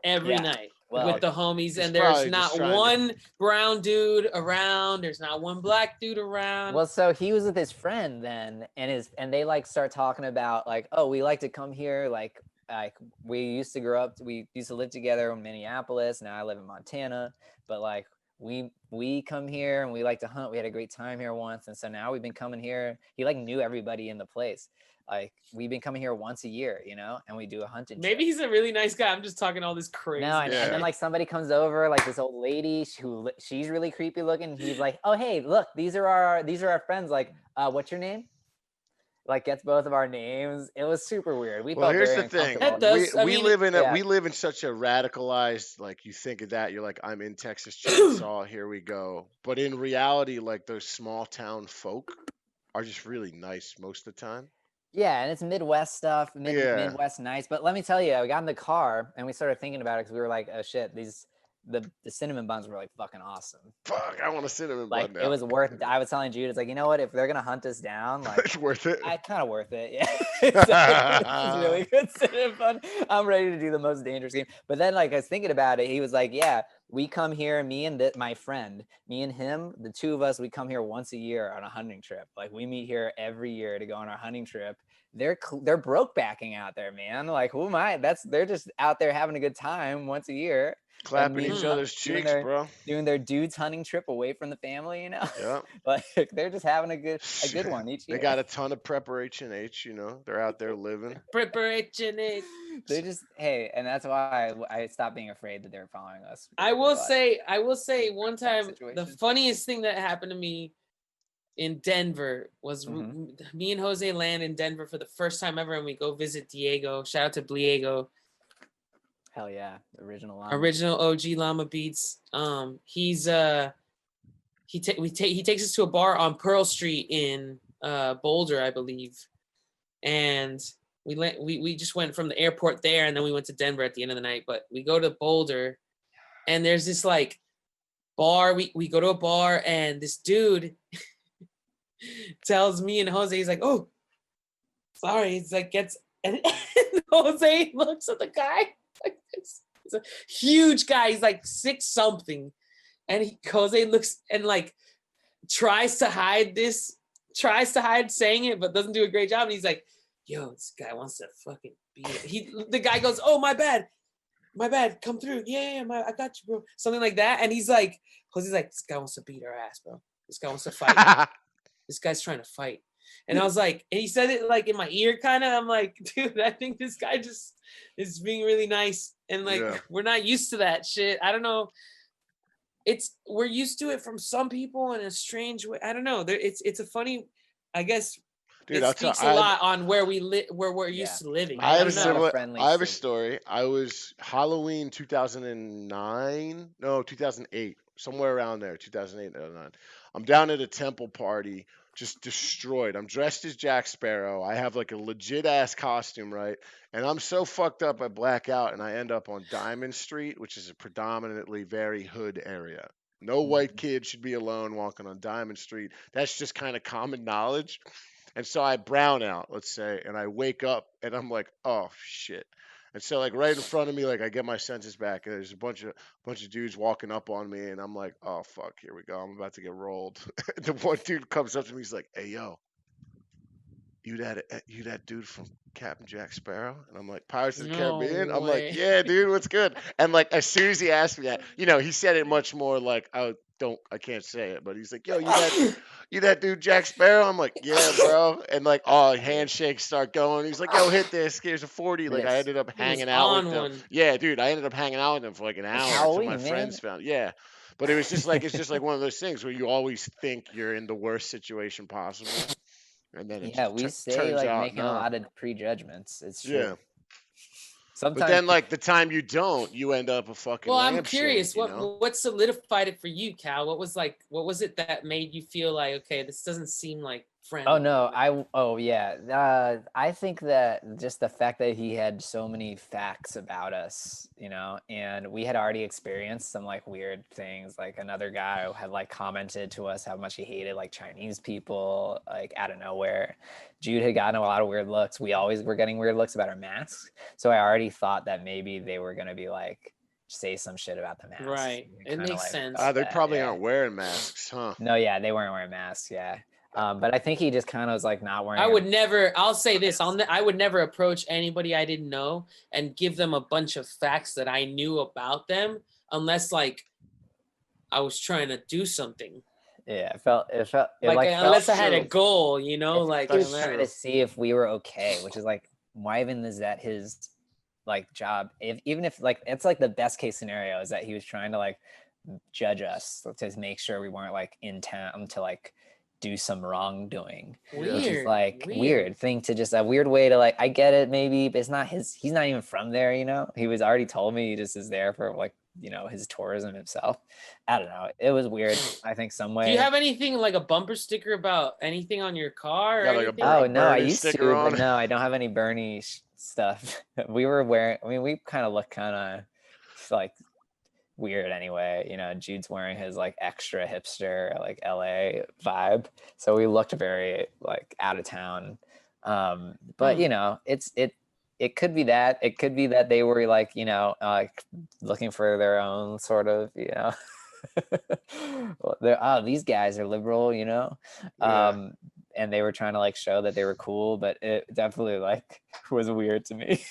every night. Well, with the homies, he's and there's probably not just trying to- one brown dude around. There's not one black dude around. Well, so he was with his friend then, and they like start talking about like, oh, we like to come here like like we used to grow up, we used to live together in Minneapolis. Now I live in Montana, but like we come here and we like to hunt. We had a great time here once, and so now we've been coming here. He like knew everybody in the place. Like we've been coming here once a year, you know, and we do a hunting Maybe trip. he's a really nice guy. I'm just talking all this crazy. No, and Yeah. then like somebody comes over, like this old lady she's really creepy looking. He's like, oh hey, look, these are our friends. Like, what's your name? Like gets both of our names. It was super weird. We Well, felt here's very the thing. That uncomfortable. does- I We mean, live in yeah. we live in such a radicalized, like you think of that, you're like, I'm in Texas Chainsaw, here we go. But in reality, like those small town folk are just really nice most of the time. Yeah, and it's Midwest stuff, Yeah. Midwest nice. But let me tell you, we got in the car and we started thinking about it because we were like, oh shit, the cinnamon buns were like fucking awesome. Fuck, I want a cinnamon Like bun now. it was worth. I was telling Jude, it's like, you know what? If they're gonna hunt us down, like It's worth it. I kind of worth it. Yeah, exactly. This is really good cinnamon bun. I'm ready to do the most dangerous game. But then, like I was thinking about it, he was like, yeah, we come here, me and my friend, me and him, the two of us, we come here once a year on a hunting trip. Like we meet here every year to go on our hunting trip. They're broke backing out there, man. Like who am I? They're just out there having a good time once a year. Clapping we each other's doing cheeks, bro. doing their dudes hunting trip away from the family, you know. Yeah. Like they're just having a good one each year. They got a ton of preparation H, you know. They're out there living. Preparation. They're just hey, and that's why I stopped being afraid that they were following us. I will say one time the situation. funniest thing that happened to me in Denver was me and Jose land in Denver for the first time ever, and we go visit Diego. Shout out to Diego. Hell yeah, original OG Llama Beats. He takes us to a bar on Pearl Street in Boulder, I believe, and we just went from the airport there, and then we went to Denver at the end of the night. But we go to Boulder, and there's this like bar. We go to a bar, and this dude tells me and Jose, he's like, "Oh, sorry." He's like, and Jose looks at the guy like this. He's a huge guy. He's like 6 something, and Jose looks and like tries to hide saying it, but doesn't do a great job. And he's like, "Yo, this guy wants to fucking beat it." The guy goes, "Oh, my bad, come through." Yeah, I got you, bro. Something like that. And he's like, Jose's like, "This guy wants to beat our ass, bro. This guy wants to fight. This guy's trying to fight." And I was like, and he said it like in my ear, kind of. I'm like, dude, I think this guy just is being really nice, and like we're not used to that shit. I don't know. We're used to it from some people in a strange way. I don't know. It's a funny, I guess. Dude, it speaks a lot on where we're used to living. I have a story. I was Halloween 2009, no 2008, somewhere around there, 2008, 2009. I'm down at a temple party, just destroyed. I'm dressed as Jack Sparrow. I have like a legit ass costume, right? And I'm so fucked up, I black out, and I end up on Diamond Street, which is a predominantly very hood area. No white kid should be alone walking on Diamond Street. That's just kind of common knowledge. And so I brown out, let's say, and I wake up and I'm like, oh shit. And so like right in front of me, like I get my senses back, and there's a bunch of dudes walking up on me, and I'm like, oh fuck, here we go. I'm about to get rolled. The one dude comes up to me, he's like, hey yo, you that dude from Captain Jack Sparrow? And I'm like, Pirates of the Caribbean? I'm like, yeah, dude, what's good? And like as soon as he asked me that, you know, he said it much more like I can't say it, but he's like, yo, you that dude Jack Sparrow? I'm like, yeah, bro. And like, handshakes start going. He's like, yo, hit this. Here's a 40. Like I ended up hanging out with them. Yeah, dude, I ended up hanging out with them for like an hour until my friends found. Yeah. But it was just like, it's just like one of those things where you always think you're in the worst situation possible. And then we say like making a lot of prejudgments. It's true. Yeah. Sometimes, but then, like the time you don't, you end up a fucking. Well, I'm curious. What solidified it for you, Cal? What was it that made you feel like, okay, this doesn't seem like friendly? Oh no, I think that just the fact that he had so many facts about us, you know, and we had already experienced some like weird things. Like another guy had like commented to us how much he hated like Chinese people, like out of nowhere. Jude had gotten a lot of weird looks. We always were getting weird looks about our masks. So I already thought that maybe they were gonna be like say some shit about the masks. Right. It makes sense. They probably aren't wearing masks, huh? No, yeah, they weren't wearing masks. Yeah. But I think he just kind of was like not wearing. I would never. I'll say this: I would never approach anybody I didn't know and give them a bunch of facts that I knew about them, unless like I was trying to do something. Yeah, it felt unless I had a goal, you know, like he was trying to see if we were okay, which is like, why even is that his like job? Even if like it's like the best case scenario is that he was trying to like judge us to make sure we weren't like in town to like do some wrongdoing, which is like weird thing to just a weird way to like, I get it maybe, but it's not he's not even from there, you know. He was already told me he just is there for like, you know, his tourism himself. I don't know, it was weird. I think some way. Do you have anything like a bumper sticker about anything on your car or anything? Oh no, I used to, but no, I don't have any Bernie stuff. We were wearing, I mean, we kind of look kind of like weird anyway, you know. Jude's wearing his like extra hipster like LA vibe, so we looked very like out of town. But you know, it could be that, it could be that they were like, you know, like looking for their own sort of, you know, they're these guys are liberal, you know. And they were trying to like show that they were cool, but it definitely like was weird to me.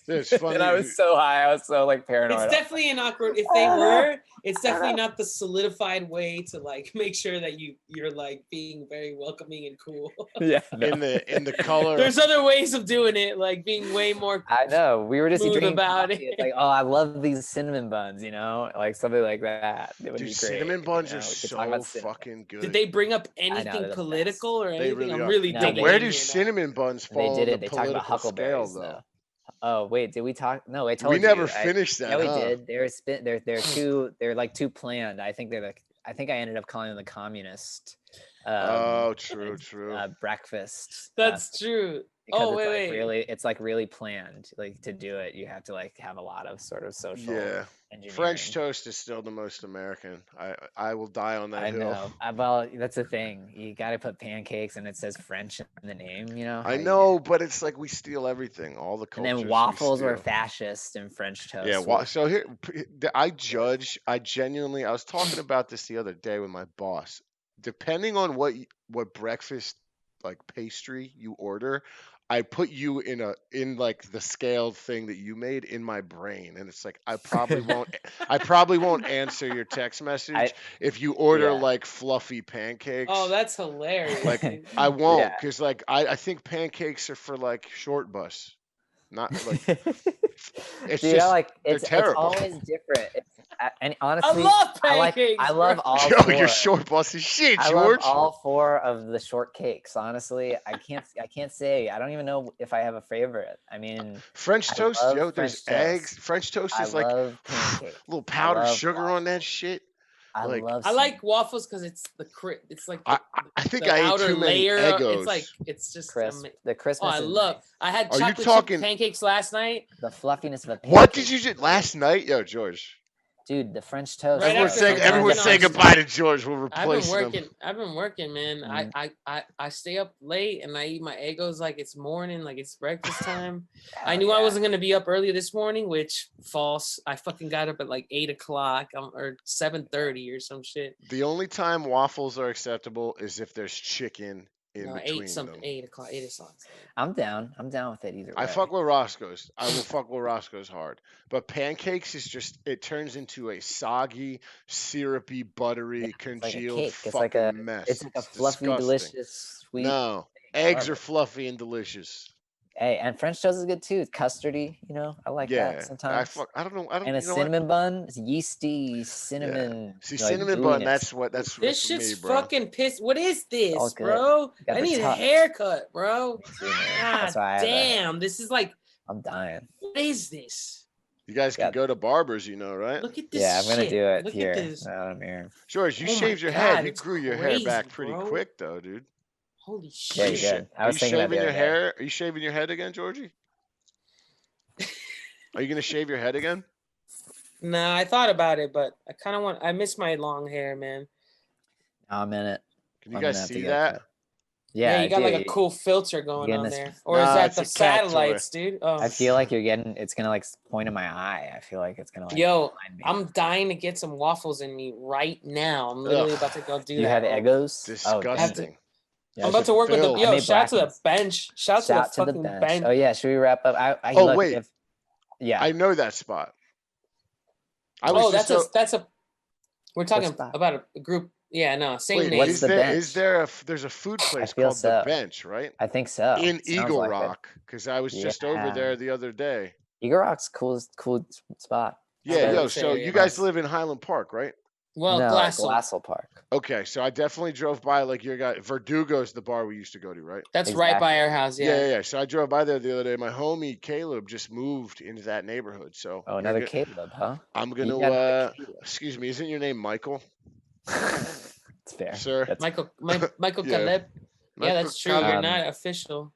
It's funny. And I was so high. I was so like paranoid. It's definitely an awkward. If they were, it's definitely not the solidified way to like make sure that you're like being very welcoming and cool. Yeah. No. In the color. There's other ways of doing it, like being way more. I know. We were just dreaming about it. It's like, oh, I love these cinnamon buns, you know, like something like that. It would be great. Cinnamon buns you know? are so fucking good. Did they bring up anything political or anything? Really I'm really digging. Where do cinnamon buns fall? They did it. They talked about huckleberries though. Oh wait, did we talk? No, I told you. We never finished that. Yeah, we did. They're like two planned. I think I ended up calling them the communist. True. Breakfast. That's true. Because it's like really planned. Like to do it, you have to like have a lot of sort of social. Yeah. French toast is still the most American. I will die on that hill. Know. Well, that's the thing. You got to put pancakes, and it says French in the name. You know. I know, but it's like we steal everything. All the cultures. And then waffles were fascist, and French toast. Yeah. So here, I genuinely. I was talking about this the other day with my boss. Depending on what breakfast like pastry you order, I put you in like the scaled thing that you made in my brain, and it's like I probably won't answer your text message if you order like fluffy pancakes. Oh, that's hilarious. Like I won't, because like I think pancakes are for like short bus, not like it's dude, just like they're terrible. It's always different. And honestly, I love pancakes. I love all Yo, four. You're short bus as shit, George. I love all four of the short cakes. Honestly, I can't say. I don't even know if I have a favorite. I mean, French toast, yo. There's eggs. French toast is like a little powdered sugar on that shit. I like waffles because it's like I think I ate too many Eggos. It's like it's just crisp. The crispness. I had chocolate chip pancakes last night. The fluffiness of a pancake. What did you do last night, yo, George? Dude, the French toast. Everyone say goodbye to George. We'll replace him. I've been working, man. I stay up late and I eat my Eggos like it's morning, like it's breakfast time. I knew I wasn't gonna be up early this morning, which false. I fucking got up at like 8 o'clock or 7:30 or some shit. The only time waffles are acceptable is if there's chicken in between them. 8 o'clock. I'm down with it either way. I fuck with Roscoe's. I will fuck with Roscoe's hard. But pancakes is just, it turns into a soggy, syrupy, buttery, congealed fucking mess. It's like a fluffy, delicious, sweet. No, eggs are fluffy and delicious. Hey, and French toast is good too. It's custardy, you know. I like that sometimes. I don't know. And a cinnamon bun, it's yeasty cinnamon. Yeah. See, cinnamon bun. That's this shit's fucking pissed. What is this, bro? I need a haircut, bro. God damn, this is like. I'm dying. What is this? You guys can go to barbers, you know, right? Look at this. Yeah, I'm gonna do it Look here. At this. I'm here. George, you shaved your head. You grew your hair back pretty quick, though, dude. Holy shit! Yeah, I was thinking shaving your hair. Are you shaving your head again, Georgie? Are you gonna shave your head again? Nah, I thought about it, but I miss my long hair, man. I'm in it. Can you guys see that? Yeah, you got like a cool filter going on there. Or is that the satellites, dude? Oh. I feel like it's gonna like point in my eye. I feel like it's gonna like. Yo, I'm dying to get some waffles in me right now. I'm literally about to go do that. You have Eggos? Disgusting. I'm about to work with the Phil. yo. Shout out to the bench. Shout to the fucking bench. Oh yeah, should we wrap up? Oh wait, yeah, I know that spot. That's a. We're talking about a group. Yeah, no, same name. There's a food place called The Bench, right? I think so. In Eagle Rock, because I was just over there the other day. Eagle Rock's cool spot. Yeah, so you guys live in Highland Park, right? Well, no, Glassell Park. Okay, so I definitely drove by your guy. Verdugo's the bar we used to go to, right? That's right by our house. Yeah. So I drove by there the other day. My homie Caleb just moved into that neighborhood. So another Caleb, huh? I'm gonna. Excuse me, isn't your name Michael? It's fair, sir. Michael Caleb. Yeah, that's true. You're not official.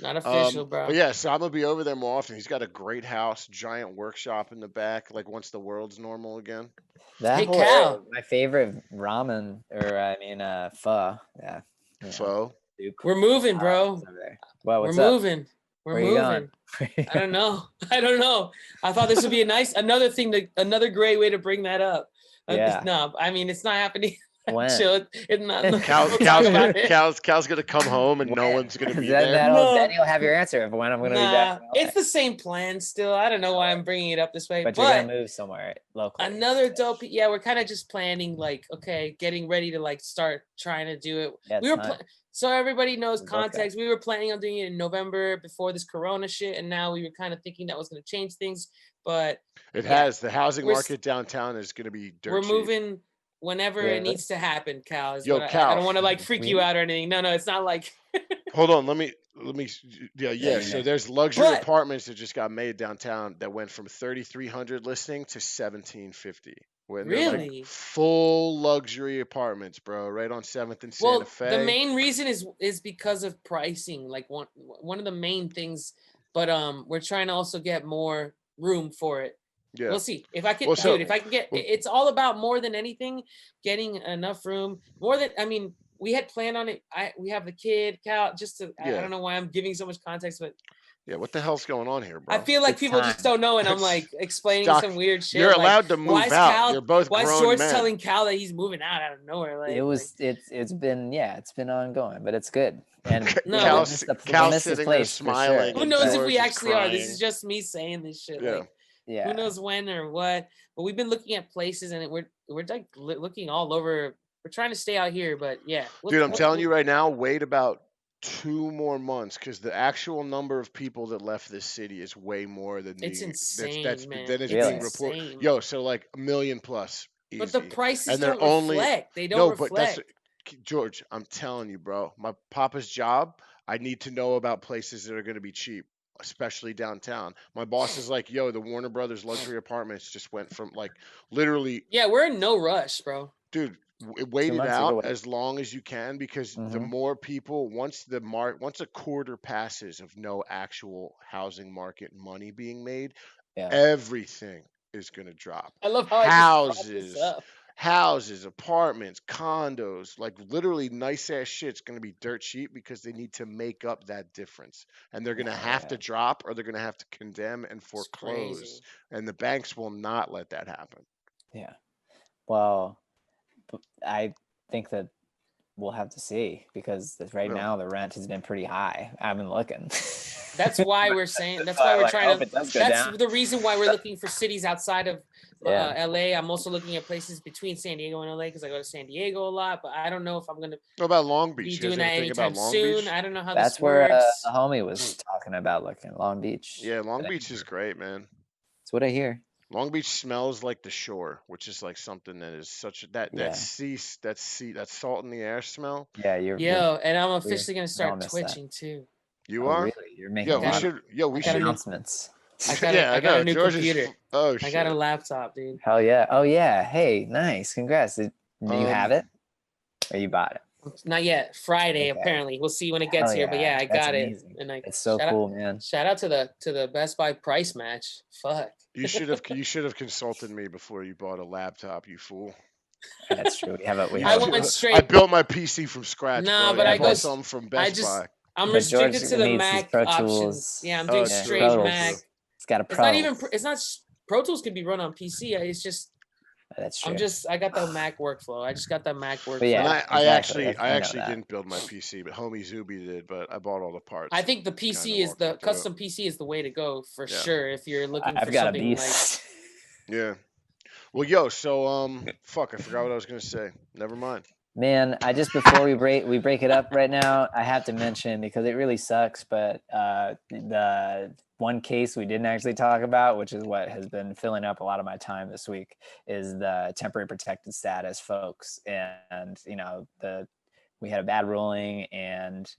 Not official, bro. But yeah, so I'm gonna be over there more often. He's got a great house, giant workshop in the back. Like once the world's normal again. Hey, Cal. My favorite ramen, pho. Yeah. Pho. We're moving, bro. Well, we're moving. We're moving. I don't know. I thought this would be another great way to bring that up. No, I mean it's not happening. When? It's not. Cal's gonna come home and no one's gonna be there. Then you'll have your answer of when I'm gonna be back. It's the same plan still. I don't know why I'm bringing it up this way. But you're gonna move somewhere locally. Another dope. Yeah, we're kind of just planning, getting ready to start trying to do it. Yeah, so everybody knows context. We were planning on doing it in November before this Corona shit, and now we were kind of thinking that was going to change things. But it has. The housing market downtown is going to be dirt cheap. We're moving whenever it needs to happen. Cal, Cal. I don't want to freak you out or anything. No, it's not like. Hold on, let me. Yeah. So there's luxury apartments that just got made downtown that went from 3,300 listing to 1,750. Really? Full luxury apartments, bro, right on 7th and Santa Fe. The main reason is because of pricing, like one of the main things. But we're trying to also get more room for it. Yeah. We'll see if I can, if I can get. It's all about more than anything, getting enough room. We had planned on it. We have the kid, Cal. I don't know why I'm giving so much context, but. Yeah, what the hell's going on here, bro? I feel like people just don't know, and I'm explaining some weird shit. You're allowed to move out. You're both grown men. Why is George telling Cal that he's moving out of nowhere? It's been ongoing, but it's good. And Cal's sitting there smiling. Who knows if we actually are? This is just me saying this shit. Yeah. Who knows when or what? But we've been looking at places, and we're looking all over. We're trying to stay out here, but yeah. Dude, I'm telling you right now, wait about 2 more months, because the actual number of people that left this city is way more than it's insane, man. That is being reported. Yo, so 1 million plus. Easy. But the prices don't reflect. They don't reflect. But George, I'm telling you, bro. My papa's job. I need to know about places that are going to be cheap, especially downtown. My boss is like, "Yo, the Warner Brothers luxury apartments just went from literally." Yeah, we're in no rush, bro. Dude. Wait it out as long as you can, because the more people, once a quarter passes of no actual housing market money being made, everything is going to drop. I love how houses, apartments, condos, literally nice ass shit's going to be dirt cheap because they need to make up that difference, and they're going to have to drop, or they're going to have to condemn and foreclose, and the banks will not let that happen. Yeah. Well, I think that we'll have to see, because right now the rent has been pretty high. I've been looking. That's why we're saying. That's why we're trying to. That's the reason why we're looking for cities outside of LA. I'm also looking at places between San Diego and LA, because I go to San Diego a lot. But I don't know if I'm gonna. What about Long Beach? Be doing that anytime soon. I don't know how that's this works. That's where the homie was talking about looking. Long Beach. Yeah, Long Beach is great, man. That's what I hear. Long Beach smells like the shore, which is something that is such that salt in the air smell. Yeah, and I'm officially gonna start twitching too. You are? Really? You're making we should announcements. I got a new computer. Shit. I got a laptop, dude. Hell yeah. Oh yeah. Hey, nice. Congrats. Do you have it? Or you bought it? Not yet. Friday, apparently. We'll see when it gets here. But yeah, I got it. And it's so cool, man. Shout out to the Best Buy price match. Fuck. You should have consulted me before you bought a laptop, you fool. That's true. I went straight. I built my PC from scratch. No, but I bought something from Best Buy. I'm restricted to the Mac options. Yeah, I'm doing straight Mac. It's got a Pro. It's not Pro Tools can be run on PC. It's just That's true. I got the Mac workflow. I just got the Mac workflow. But yeah, And I exactly. actually that. didn't build my PC, but homie Zuby did. But I bought all the parts. I think the PC is the custom PC is the way to go for sure if you're looking for something like. Yeah. Well, yo, so fuck, I forgot what I was gonna say. Never mind. Man, I just before we break it up right now, I have to mention because it really sucks, but the one case we didn't actually talk about, which is what has been filling up a lot of my time this week, is the temporary protected status folks. And you know, we had a bad ruling, and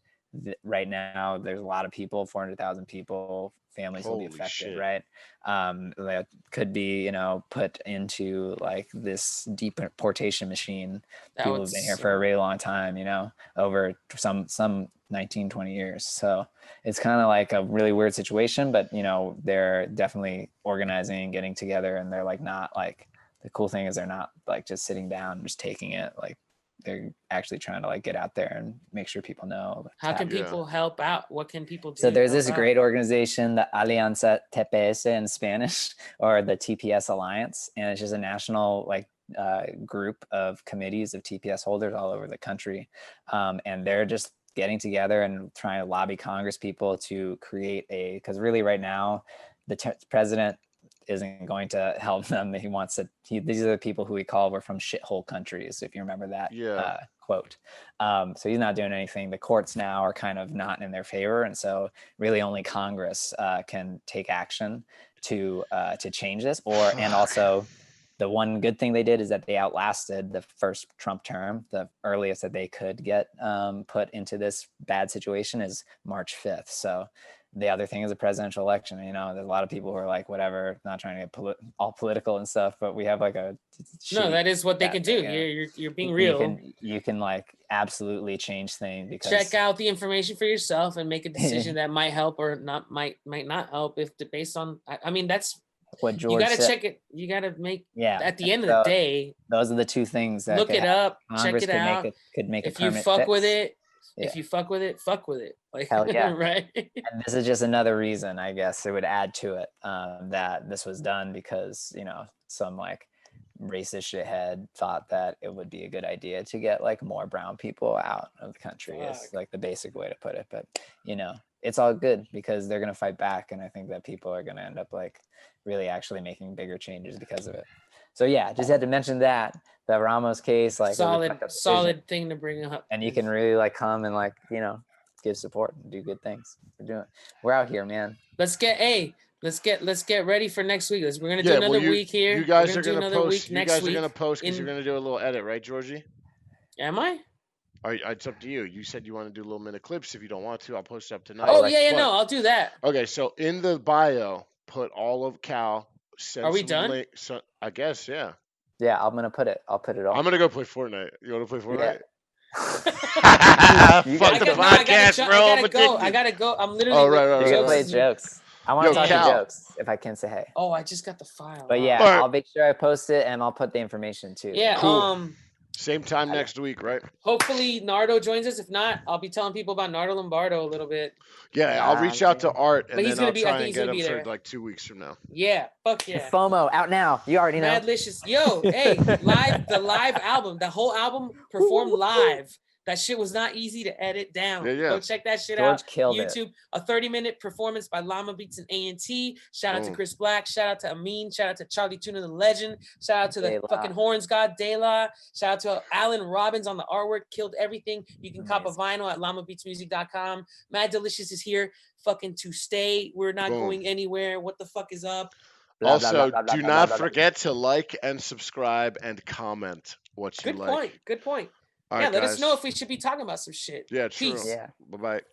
right now there's a lot of people, 400,000 people, families will be affected, right? That could be, you know, put into like this deportation machine. People have been here for a really long time, you know, over some 19, 20 years. So it's kind of like a really weird situation, but you know, they're definitely organizing, getting together, and they're like not like, the cool thing is they're not like just sitting down and just taking it. Like they're actually trying to like get out there and make sure people know. How can people help out? What can people do? So there's this great organization, the Alianza TPS in Spanish, or the TPS Alliance, and it's just a national like group of committees of TPS holders all over the country, and they're just getting together and trying to lobby Congress people to create because really right now the president isn't going to help them. He wants to. These are the people who we call were from shithole countries, if you remember that quote. So he's not doing anything. The courts now are kind of not in their favor, and so really only Congress can take action to change this. And also, the one good thing they did is that they outlasted the first Trump term. The earliest that they could get put into this bad situation is March 5th. So the other thing is a presidential election. You know, there's a lot of people who are like, whatever, not trying to get all political and stuff, but we have like a that is what they can do. You're being real. You can like absolutely change things because check out the information for yourself and make a decision that might help or might not help if based on. I mean, that's what George you got to said. check it. You got to make at the end of the day. Those are the two things that look it up, Congress check it out. Could make if you fuck with it. If you fuck with it, fuck with it. Like, hell yeah. Right. And this is just another reason, I guess, it would add to it that this was done because, you know, some like racist shithead thought that it would be a good idea to get like more brown people out of the country. Is like the basic way to put it. But, you know, it's all good because they're going to fight back. And I think that people are going to end up like really actually making bigger changes because of it. So yeah, just had to mention that the Ramos case, like solid thing to bring up, and you can really like come and like, you know, give support and do good things. We're out here, man. Let's get ready for next week. We're gonna do another week here. You guys are gonna post. You guys are gonna post because you're gonna do a little edit, right, Georgie? Am I? It's up to you. You said you want to do little minute clips. If you don't want to, I'll post it up tonight. Oh yeah, no, I'll do that. Okay, so in the bio, put all of Cal. Are we done? I guess, yeah. Yeah, I'll put it all. I'm gonna go play Fortnite. You want to play Fortnite? Yeah. Fuck the podcast, bro. I gotta go. I'm literally. Oh, right. You can play jokes. I want to talk to jokes if I can say hey. Oh, I just got the file. But yeah, I'll make sure I post it and I'll put the information too. Yeah. Cool. Same time next week, right? Hopefully Nardo joins us. If not, I'll be telling people about Nardo Lombardo a little bit. Yeah, I'll reach out to Art and then I'll try and get him for like 2 weeks from now. Yeah, fuck yeah. FOMO out now. You already know. Madlicious. Yo, hey, the live album, the whole album performed live. That shit was not easy to edit down. Yeah. Go check that shit George out. Killed YouTube. It. A 30-minute performance by Llama Beats and A&T. Shout out to Chris Black. Shout out to Amin. Shout out to Charlie Tuna the Legend. Shout out to the fucking Horns God, De La. Shout out to Alan Robbins on the artwork. Killed everything. You can cop a vinyl at llamabeatsmusic.com. Mad Delicious is here fucking to stay. We're not going anywhere. What the fuck is up? Also, do not forget to like and subscribe and comment what you like. Good point. All yeah, right, let guys. us know if we should be talking about some shit. Yeah, true. Peace. Yeah. Bye-bye.